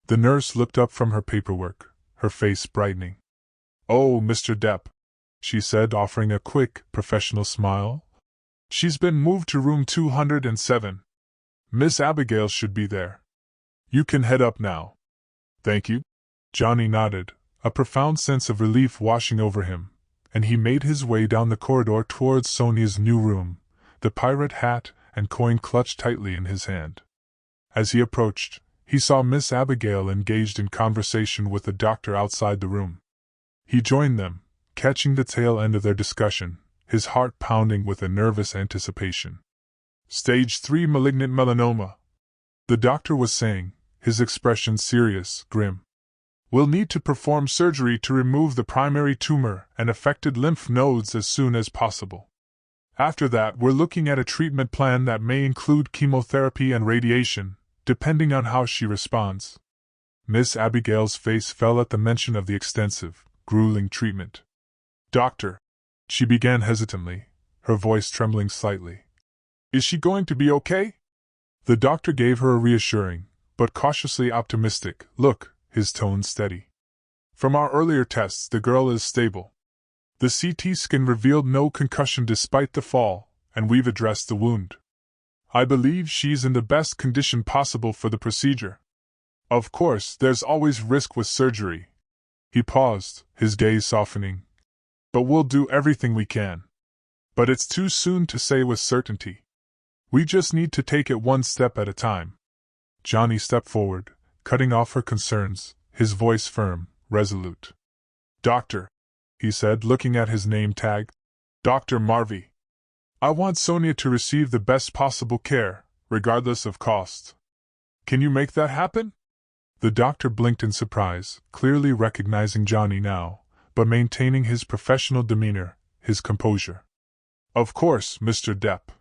Speaker 1: The nurse looked up from her paperwork, her face brightening. "Oh, Mr. Depp," she said, offering a quick, professional smile. "She's been moved to room 207. Miss Abigail should be there. You can head up now." "Thank you." Johnny nodded, a profound sense of relief washing over him, and he made his way down the corridor towards Sonia's new room, the pirate hat and coin clutched tightly in his hand. As he approached, he saw Miss Abigail engaged in conversation with the doctor outside the room. He joined them, catching the tail end of their discussion, his heart pounding with a nervous anticipation. "Stage 3 malignant melanoma," the doctor was saying, his expression serious, grim. "We'll need to perform surgery to remove the primary tumor and affected lymph nodes as soon as possible. After that, we're looking at a treatment plan that may include chemotherapy and radiation, depending on how she responds." Miss Abigail's face fell at the mention of the extensive, grueling treatment. "Doctor," she began hesitantly, her voice trembling slightly. "Is she going to be okay?" The doctor gave her a reassuring, but cautiously optimistic look, his tone steady. "From our earlier tests, the girl is stable. The CT scan revealed no concussion despite the fall, and we've addressed the wound. I believe she's in the best condition possible for the procedure. Of course, there's always risk with surgery." He paused, his gaze softening. "But we'll do everything we can. But it's too soon to say with certainty. We just need to take it one step at a time." Johnny stepped forward, cutting off her concerns, his voice firm, resolute. "Doctor," he said, looking at his name tag, "Dr. Marvey. I want Sonia to receive the best possible care, regardless of cost. Can you make that happen?" The doctor blinked in surprise, clearly recognizing Johnny now, but maintaining his professional demeanor, his composure. "Of course, Mr. Depp.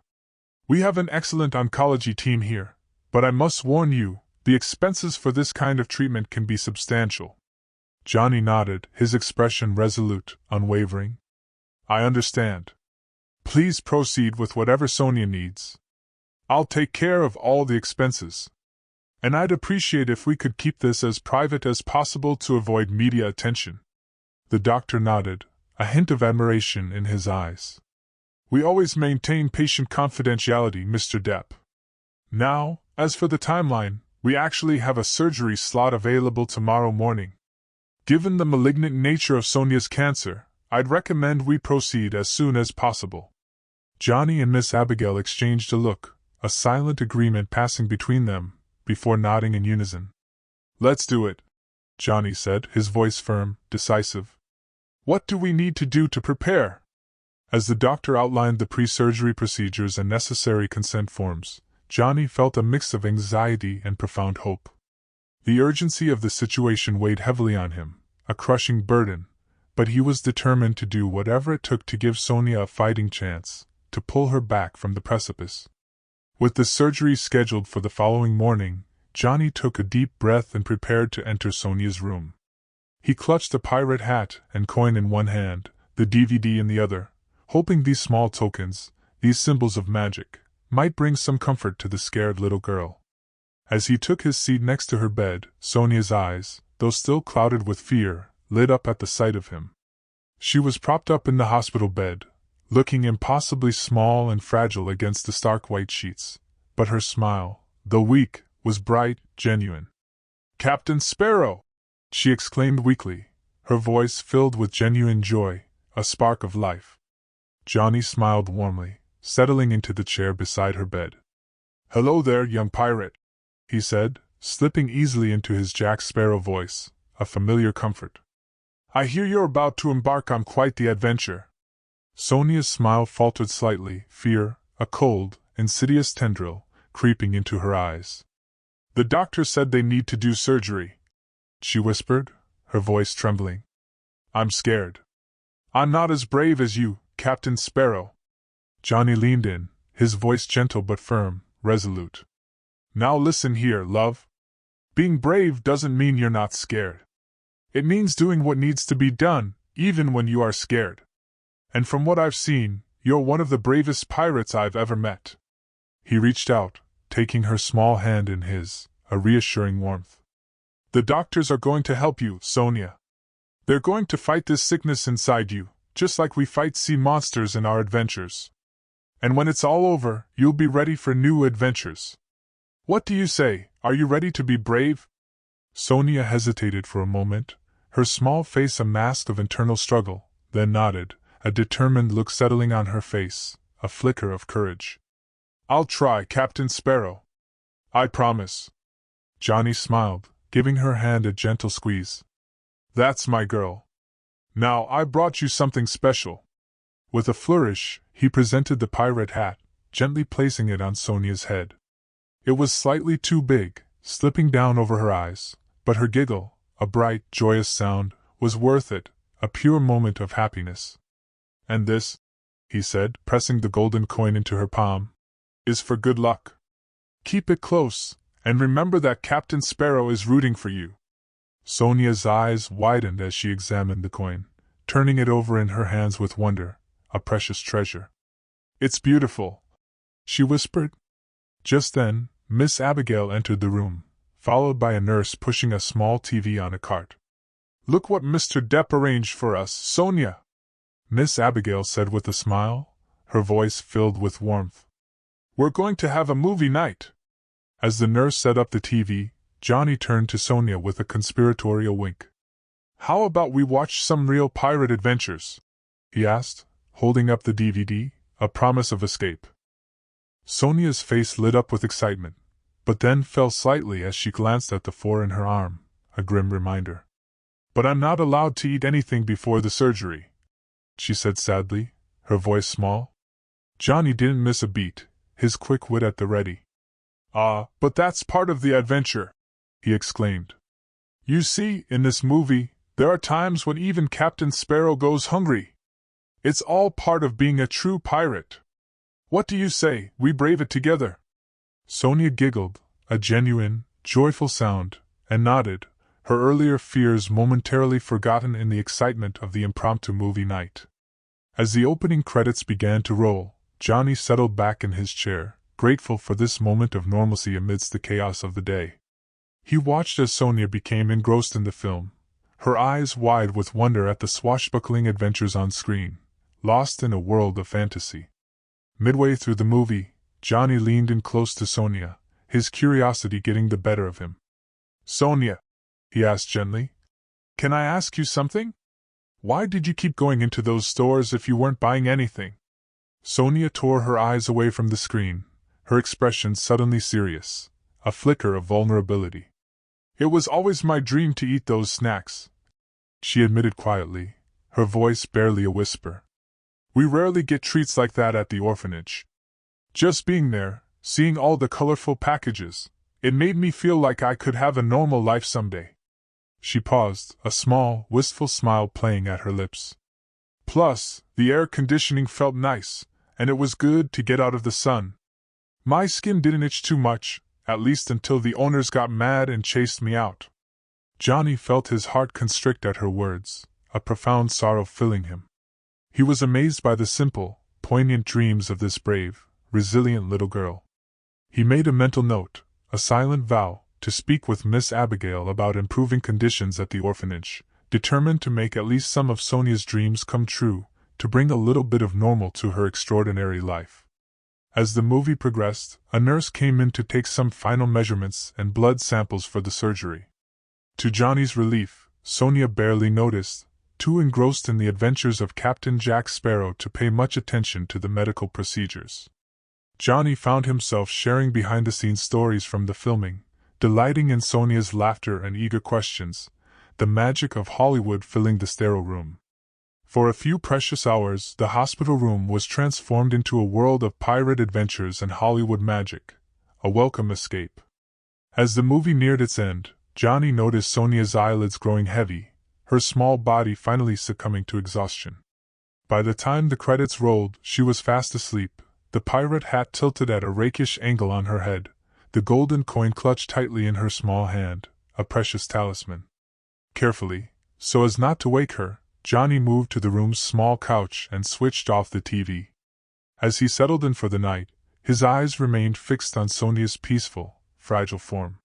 Speaker 1: We have an excellent oncology team here, but I must warn you, the expenses for this kind of treatment can be substantial." Johnny nodded, his expression resolute, unwavering. "I understand. Please proceed with whatever Sonia needs. I'll take care of all the expenses. And I'd appreciate if we could keep this as private as possible to avoid media attention." The doctor nodded, a hint of admiration in his eyes. "We always maintain patient confidentiality, Mr. Depp. Now, as for the timeline, we actually have a surgery slot available tomorrow morning. Given the malignant nature of Sonia's cancer, I'd recommend we proceed as soon as possible. Johnny and Miss Abigail exchanged a look, a silent agreement passing between them, before nodding in unison. Let's do it, Johnny said, his voice firm, decisive. What do we need to do to prepare? As the doctor outlined the pre-surgery procedures and necessary consent forms, Johnny felt a mix of anxiety and profound hope. The urgency of the situation weighed heavily on him, a crushing burden, but he was determined to do whatever it took to give Sonia a fighting chance, to pull her back from the precipice. With the surgery scheduled for the following morning, Johnny took a deep breath and prepared to enter Sonia's room. He clutched a pirate hat and coin in one hand, the DVD in the other, hoping these small tokens, these symbols of magic, might bring some comfort to the scared little girl. As he took his seat next to her bed, Sonia's eyes, though still clouded with fear, lit up at the sight of him. She was propped up in the hospital bed, looking impossibly small and fragile against the stark white sheets, but her smile, though weak, was bright, genuine. "Captain Sparrow!" she exclaimed weakly, her voice filled with genuine joy, a spark of life. Johnny smiled warmly, settling into the chair beside her bed. "Hello there, young pirate," he said, slipping easily into his Jack Sparrow voice, a familiar comfort. "I hear you're about to embark on quite the adventure." Sonia's smile faltered slightly, fear, a cold, insidious tendril, creeping into her eyes. "The doctor said they need to do surgery," she whispered, her voice trembling. "I'm scared. I'm not as brave as you, Captain Sparrow." Johnny leaned in, his voice gentle but firm, resolute. "Now listen here, love. Being brave doesn't mean you're not scared. It means doing what needs to be done, even when you are scared. And from what I've seen, you're one of the bravest pirates I've ever met." He reached out, taking her small hand in his, a reassuring warmth. "The doctors are going to help you, Sonia. They're going to fight this sickness inside you, just like we fight sea monsters in our adventures. And when it's all over, you'll be ready for new adventures. What do you say, are you ready to be brave?" Sonia hesitated for a moment, her small face a mask of internal struggle, then nodded, a determined look settling on her face, a flicker of courage. "I'll try, Captain Sparrow. I promise." Johnny smiled, giving her hand a gentle squeeze. "That's my girl. Now I brought you something special." With a flourish, he presented the pirate hat, gently placing it on Sonia's head. It was slightly too big, slipping down over her eyes, but her giggle, a bright, joyous sound, was worth it, a pure moment of happiness. "And this," he said, pressing the golden coin into her palm, "is for good luck. Keep it close, and remember that Captain Sparrow is rooting for you." Sonia's eyes widened as she examined the coin, turning it over in her hands with wonder, a precious treasure. "It's beautiful," she whispered. Just then, Miss Abigail entered the room, followed by a nurse pushing a small TV on a cart. "Look what Mr. Depp arranged for us, Sonia," Miss Abigail said with a smile, her voice filled with warmth. "We're going to have a movie night." As the nurse set up the TV, Johnny turned to Sonia with a conspiratorial wink. "How about we watch some real pirate adventures?" he asked, holding up the DVD, a promise of escape. Sonia's face lit up with excitement, but then fell slightly as she glanced at the 4 in her arm, a grim reminder. "But I'm not allowed to eat anything before the surgery," she said sadly, her voice small. Johnny didn't miss a beat, his quick wit at the ready. But that's part of the adventure," he exclaimed. "You see, in this movie, there are times when even Captain Sparrow goes hungry. It's all part of being a true pirate. What do you say, we brave it together?" Sonia giggled, a genuine, joyful sound, and nodded, her earlier fears momentarily forgotten in the excitement of the impromptu movie night. As the opening credits began to roll, Johnny settled back in his chair, grateful for this moment of normalcy amidst the chaos of the day. He watched as Sonia became engrossed in the film, her eyes wide with wonder at the swashbuckling adventures on screen, lost in a world of fantasy. Midway through the movie, Johnny leaned in close to Sonia, his curiosity getting the better of him. "Sonia," he asked gently, "can I ask you something?" Why did you keep going into those stores if you weren't buying anything? Sonia tore her eyes away from the screen, her expression suddenly serious, a flicker of vulnerability. It was always my dream to eat those snacks, she admitted quietly, her voice barely a whisper. We rarely get treats like that at the orphanage. Just being there, seeing all the colorful packages, it made me feel like I could have a normal life someday. She paused, a small, wistful smile playing at her lips. Plus, the air conditioning felt nice, and it was good to get out of the sun. My skin didn't itch too much, at least until the owners got mad and chased me out. Johnny felt his heart constrict at her words, a profound sorrow filling him. He was amazed by the simple, poignant dreams of this brave, resilient little girl. He made a mental note, a silent vow, to speak with Miss Abigail about improving conditions at the orphanage, determined to make at least some of Sonia's dreams come true, to bring a little bit of normal to her extraordinary life. As the movie progressed, a nurse came in to take some final measurements and blood samples for the surgery. To Johnny's relief, Sonia barely noticed, too engrossed in the adventures of Captain Jack Sparrow to pay much attention to the medical procedures. Johnny found himself sharing behind-the-scenes stories from the filming, delighting in Sonia's laughter and eager questions, the magic of Hollywood filling the sterile room. For a few precious hours, the hospital room was transformed into a world of pirate adventures and Hollywood magic, a welcome escape. As the movie neared its end, Johnny noticed Sonia's eyelids growing heavy, her small body finally succumbing to exhaustion. By the time the credits rolled, she was fast asleep, the pirate hat tilted at a rakish angle on her head, the golden coin clutched tightly in her small hand, a precious talisman. Carefully, so as not to wake her, Johnny moved to the room's small couch and switched off the TV. As he settled in for the night, his eyes remained fixed on Sonia's peaceful, fragile form.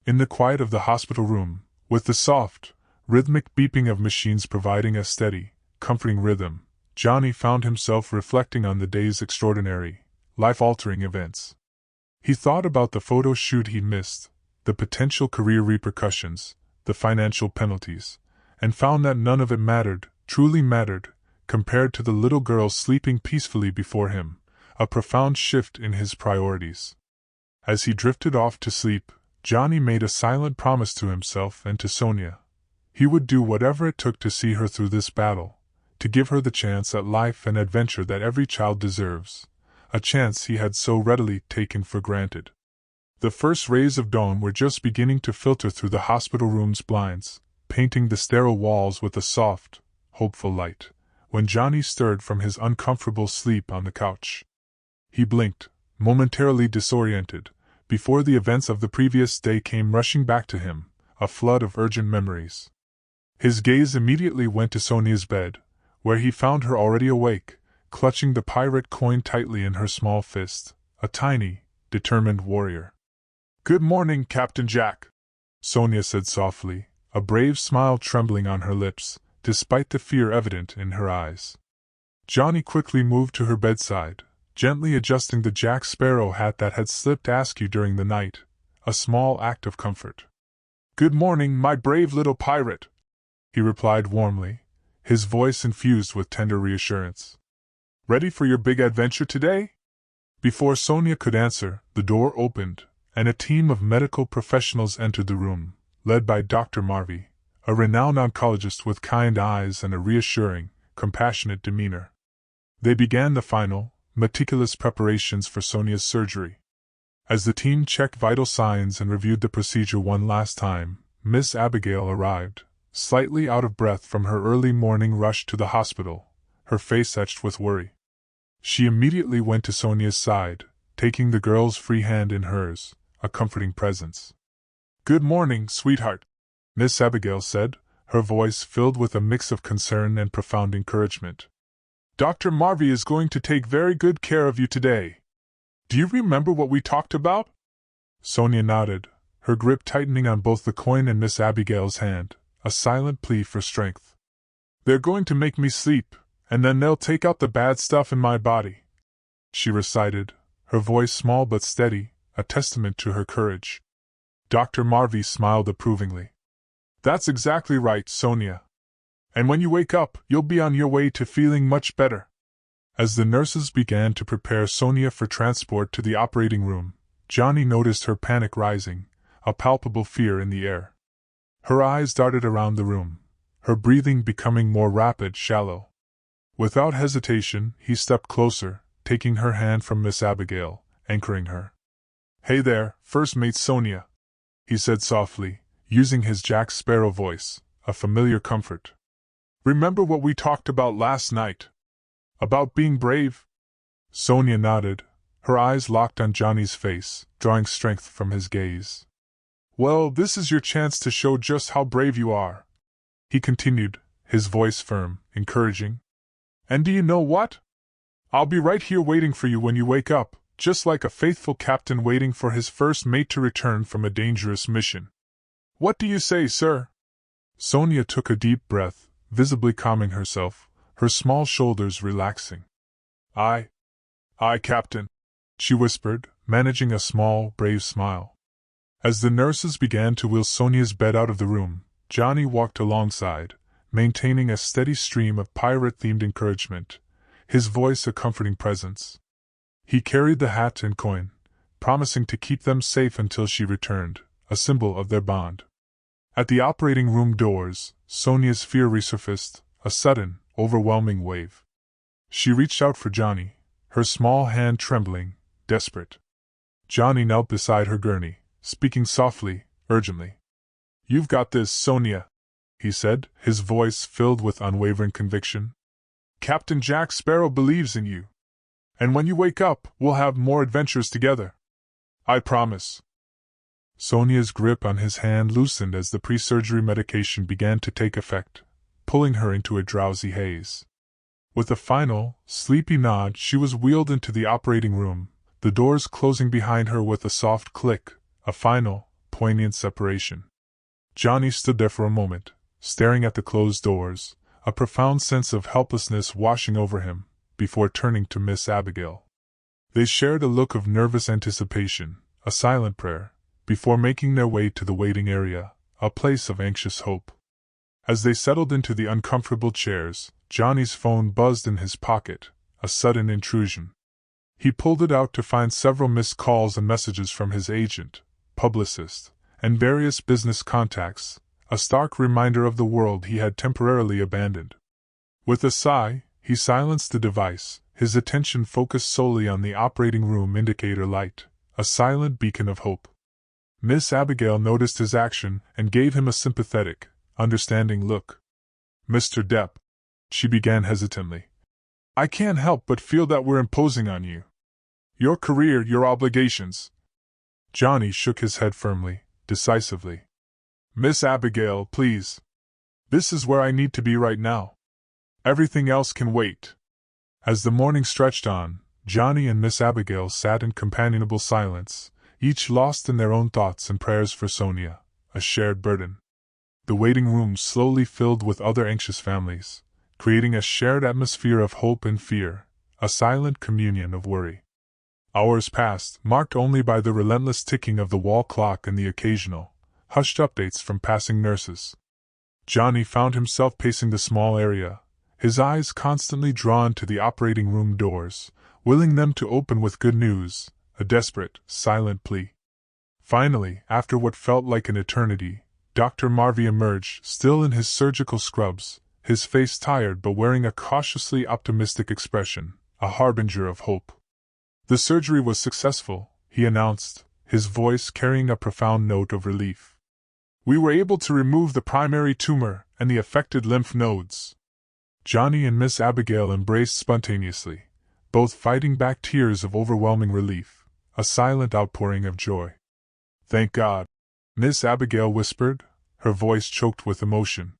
Speaker 1: In the quiet of the hospital room, with the soft, rhythmic beeping of machines providing a steady, comforting rhythm, Johnny found himself reflecting on the day's extraordinary, life-altering events. He thought about the photo shoot he missed, the potential career repercussions, the financial penalties, and found that none of it mattered, truly mattered, compared to the little girl sleeping peacefully before him, a profound shift in his priorities. As he drifted off to sleep, Johnny made a silent promise to himself and to Sonia. He would do whatever it took to see her through this battle, to give her the chance at life and adventure that every child deserves, a chance he had so readily taken for granted. The first rays of dawn were just beginning to filter through the hospital room's blinds, painting the sterile walls with a soft, hopeful light, when Johnny stirred from his uncomfortable sleep on the couch. He blinked, momentarily disoriented, before the events of the previous day came rushing back to him, a flood of urgent memories. His gaze immediately went to Sonia's bed, where he found her already awake, clutching the pirate coin tightly in her small fist, a tiny, determined warrior. "Good morning, Captain Jack," Sonia said softly, a brave smile trembling on her lips, despite the fear evident in her eyes. Johnny quickly moved to her bedside, gently adjusting the Jack Sparrow hat that had slipped askew during the night, a small act of comfort. "Good morning, my brave little pirate," he replied warmly, his voice infused with tender reassurance. "Ready for your big adventure today?" Before Sonia could answer, the door opened, and a team of medical professionals entered the room, led by Dr. Marvey, a renowned oncologist with kind eyes and a reassuring, compassionate demeanor. They began the final, meticulous preparations for Sonia's surgery. As the team checked vital signs and reviewed the procedure one last time, Miss Abigail arrived, slightly out of breath from her early morning rush to the hospital, her face etched with worry. She immediately went to Sonia's side, taking the girl's free hand in hers, a comforting presence. "Good morning, sweetheart," Miss Abigail said, her voice filled with a mix of concern and profound encouragement. "Dr. Marvey is going to take very good care of you today. Do you remember what we talked about?" Sonia nodded, her grip tightening on both the coin and Miss Abigail's hand, a silent plea for strength. "They're going to make me sleep, and then they'll take out the bad stuff in my body," she recited, her voice small but steady, a testament to her courage. Dr. Marvey smiled approvingly. "That's exactly right, Sonia. And when you wake up, you'll be on your way to feeling much better. As the nurses began to prepare Sonia for transport to the operating room, Johnny noticed her panic rising, a palpable fear in the air. Her eyes darted around the room, her breathing becoming more rapid, shallow. Without hesitation, he stepped closer, taking her hand from Miss Abigail, anchoring her. "Hey there, First Mate Sonia," he said softly, using his Jack Sparrow voice, a familiar comfort. "Remember what we talked about last night? About being brave?" Sonia nodded, her eyes locked on Johnny's face, drawing strength from his gaze. "Well, this is your chance to show just how brave you are," he continued, his voice firm, encouraging. "And do you know what? I'll be right here waiting for you when you wake up, just like a faithful captain waiting for his first mate to return from a dangerous mission. What do you say, sir?" Sonia took a deep breath, visibly calming herself, her small shoulders relaxing. Aye, Captain," she whispered, managing a small, brave smile. As the nurses began to wheel Sonia's bed out of the room, Johnny walked alongside, maintaining a steady stream of pirate-themed encouragement, his voice a comforting presence. He carried the hat and coin, promising to keep them safe until she returned, a symbol of their bond. At the operating room doors, Sonia's fear resurfaced, a sudden, overwhelming wave. She reached out for Johnny, her small hand trembling, desperate. Johnny knelt beside her gurney, speaking softly, urgently. "You've got this, Sonia," he said, his voice filled with unwavering conviction. "Captain Jack Sparrow believes in you. And when you wake up, we'll have more adventures together. I promise." Sonia's grip on his hand loosened as the pre-surgery medication began to take effect, pulling her into a drowsy haze. With a final, sleepy nod, she was wheeled into the operating room, the doors closing behind her with a soft click, a final, poignant separation. Johnny stood there for a moment, staring at the closed doors, a profound sense of helplessness washing over him, before turning to Miss Abigail. They shared a look of nervous anticipation, a silent prayer, before making their way to the waiting area, a place of anxious hope. As they settled into the uncomfortable chairs, Johnny's phone buzzed in his pocket, a sudden intrusion. He pulled it out to find several missed calls and messages from his agent, publicist, and various business contacts, a stark reminder of the world he had temporarily abandoned. With a sigh, he silenced the device, his attention focused solely on the operating room indicator light, a silent beacon of hope. Miss Abigail noticed his action and gave him a sympathetic, understanding look. "Mr. Depp," she began hesitantly, "I can't help but feel that we're imposing on you. Your career, your obligations." Johnny shook his head firmly, decisively. "Miss Abigail, please. This is where I need to be right now. Everything else can wait." As the morning stretched on, Johnny and Miss Abigail sat in companionable silence, each lost in their own thoughts and prayers for Sonia, a shared burden. The waiting room slowly filled with other anxious families, creating a shared atmosphere of hope and fear, a silent communion of worry. Hours passed, marked only by the relentless ticking of the wall clock and the occasional, hushed updates from passing nurses. Johnny found himself pacing the small area, his eyes constantly drawn to the operating room doors, willing them to open with good news, a desperate, silent plea. Finally, after what felt like an eternity, Dr. Marvey emerged, still in his surgical scrubs, his face tired but wearing a cautiously optimistic expression, a harbinger of hope. "The surgery was successful," he announced, his voice carrying a profound note of relief. "We were able to remove the primary tumor and the affected lymph nodes." Johnny and Miss Abigail embraced spontaneously, both fighting back tears of overwhelming relief, a silent outpouring of joy. "Thank God," Miss Abigail whispered, her voice choked with emotion.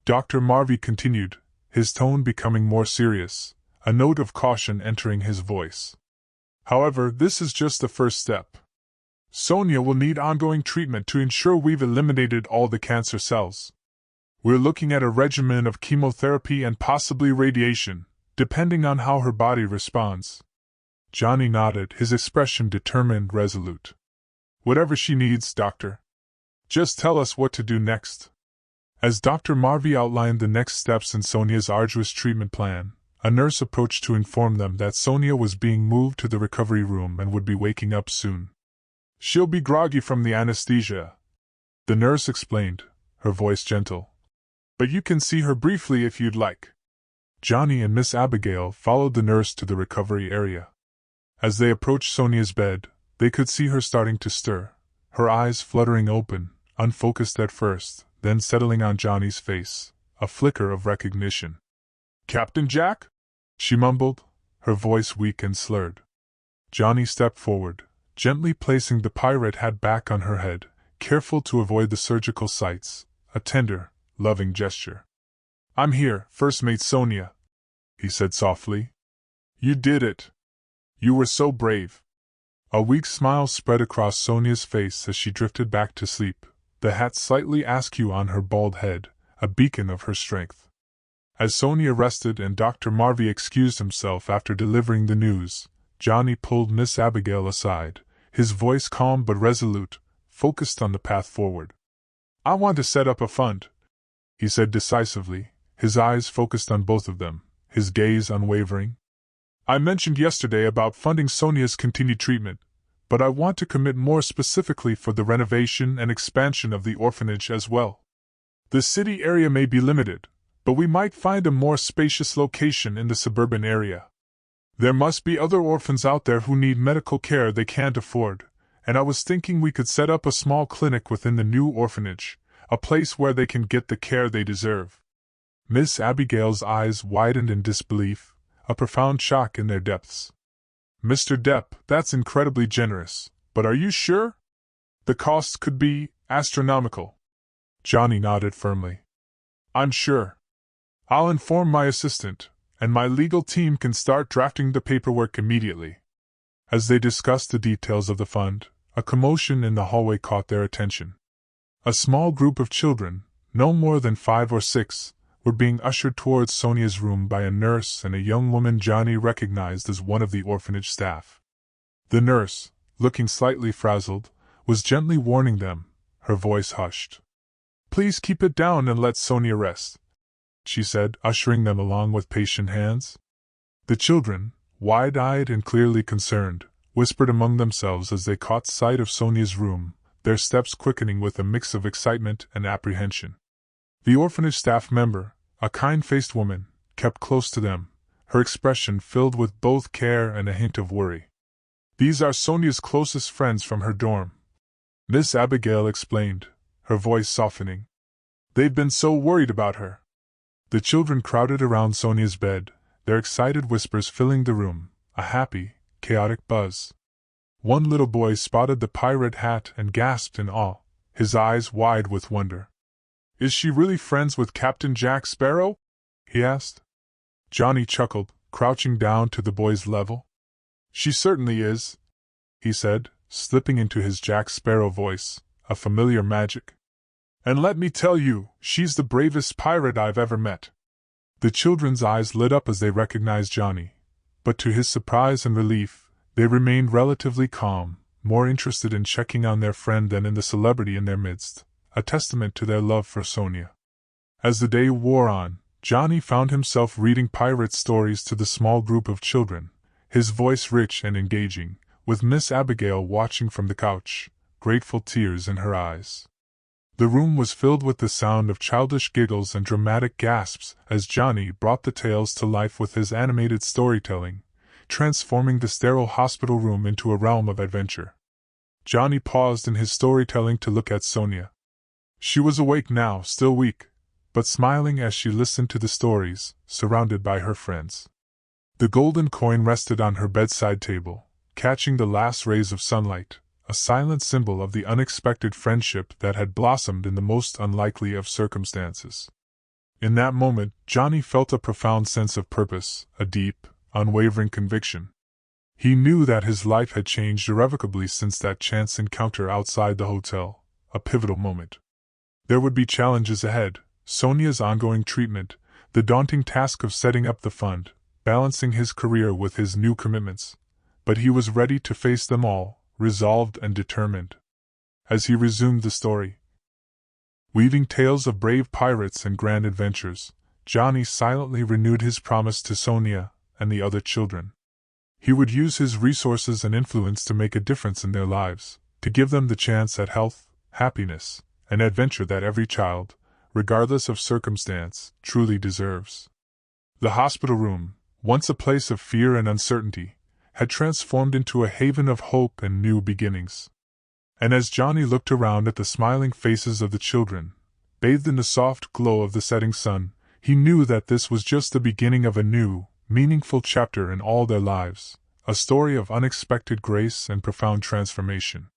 Speaker 1: Dr. Marvey continued, his tone becoming more serious, a note of caution entering his voice. "However, this is just the first step. Sonia will need ongoing treatment to ensure we've eliminated all the cancer cells. We're looking at a regimen of chemotherapy and possibly radiation, depending on how her body responds." Johnny nodded, his expression determined, resolute. "Whatever she needs, doctor. Just tell us what to do next." As Dr. Marvey outlined the next steps in Sonia's arduous treatment plan, a nurse approached to inform them that Sonia was being moved to the recovery room and would be waking up soon. "She'll be groggy from the anesthesia," the nurse explained, her voice gentle. "But you can see her briefly if you'd like." Johnny and Miss Abigail followed the nurse to the recovery area. As they approached Sonia's bed, they could see her starting to stir, her eyes fluttering open, unfocused at first, then settling on Johnny's face, a flicker of recognition. "Captain Jack?" she mumbled, her voice weak and slurred. Johnny stepped forward, gently placing the pirate hat back on her head, careful to avoid the surgical sights, a tender, loving gesture. "I'm here, First Mate Sonia," he said softly. "You did it. You were so brave." A weak smile spread across Sonia's face as she drifted back to sleep, the hat slightly askew on her bald head, a beacon of her strength. As Sonia rested and Dr. Marvey excused himself after delivering the news, Johnny pulled Miss Abigail aside, his voice calm but resolute, focused on the path forward. "I want to set up a fund," he said decisively, his eyes focused on both of them, his gaze unwavering. "I mentioned yesterday about funding Sonia's continued treatment, but I want to commit more specifically for the renovation and expansion of the orphanage as well. The city area may be limited, but we might find a more spacious location in the suburban area. There must be other orphans out there who need medical care they can't afford, and I was thinking we could set up a small clinic within the new orphanage, a place where they can get the care they deserve." Miss Abigail's eyes widened in disbelief, a profound shock in their depths. "Mr. Depp, that's incredibly generous, but are you sure? The cost could be astronomical." Johnny nodded firmly. "I'm sure. I'll inform my assistant, and my legal team can start drafting the paperwork immediately." As they discussed the details of the fund, a commotion in the hallway caught their attention. A small group of children, no more than 5 or 6, were being ushered towards Sonia's room by a nurse and a young woman Johnny recognized as one of the orphanage staff. The nurse, looking slightly frazzled, was gently warning them, her voice hushed. "Please keep it down and let Sonia rest," she said, ushering them along with patient hands. The children, wide-eyed and clearly concerned, whispered among themselves as they caught sight of Sonia's room, their steps quickening with a mix of excitement and apprehension. The orphanage staff member, a kind-faced woman, kept close to them, her expression filled with both care and a hint of worry. "These are Sonia's closest friends from her dorm," Miss Abigail explained, her voice softening. "They've been so worried about her." The children crowded around Sonia's bed, their excited whispers filling the room, a happy, chaotic buzz. One little boy spotted the pirate hat and gasped in awe, his eyes wide with wonder. "Is she really friends with Captain Jack Sparrow?" he asked. Johnny chuckled, crouching down to the boy's level. "She certainly is," he said, slipping into his Jack Sparrow voice, a familiar magic. "And let me tell you, she's the bravest pirate I've ever met." The children's eyes lit up as they recognized Johnny, but to his surprise and relief, they remained relatively calm, more interested in checking on their friend than in the celebrity in their midst, a testament to their love for Sonia. As the day wore on, Johnny found himself reading pirate stories to the small group of children, his voice rich and engaging, with Miss Abigail watching from the couch, grateful tears in her eyes. The room was filled with the sound of childish giggles and dramatic gasps as Johnny brought the tales to life with his animated storytelling, transforming the sterile hospital room into a realm of adventure. Johnny paused in his storytelling to look at Sonia. She was awake now, still weak, but smiling as she listened to the stories, surrounded by her friends. The golden coin rested on her bedside table, catching the last rays of sunlight, a silent symbol of the unexpected friendship that had blossomed in the most unlikely of circumstances. In that moment, Johnny felt a profound sense of purpose, a deep, unwavering conviction. He knew that his life had changed irrevocably since that chance encounter outside the hotel, a pivotal moment. There would be challenges ahead, Sonia's ongoing treatment, the daunting task of setting up the fund, balancing his career with his new commitments, but he was ready to face them all, resolved and determined. As he resumed the story, Weaving tales of brave pirates and grand adventures, Johnny silently renewed his promise to Sonia and the other children. He would use his resources and influence to make a difference in their lives, to give them the chance at health, happiness, and adventure that every child, regardless of circumstance, truly deserves. The hospital room, once a place of fear and uncertainty, had transformed into a haven of hope and new beginnings. And as Johnny looked around at the smiling faces of the children, bathed in the soft glow of the setting sun, he knew that this was just the beginning of a new, meaningful chapter in all their lives, a story of unexpected grace and profound transformation.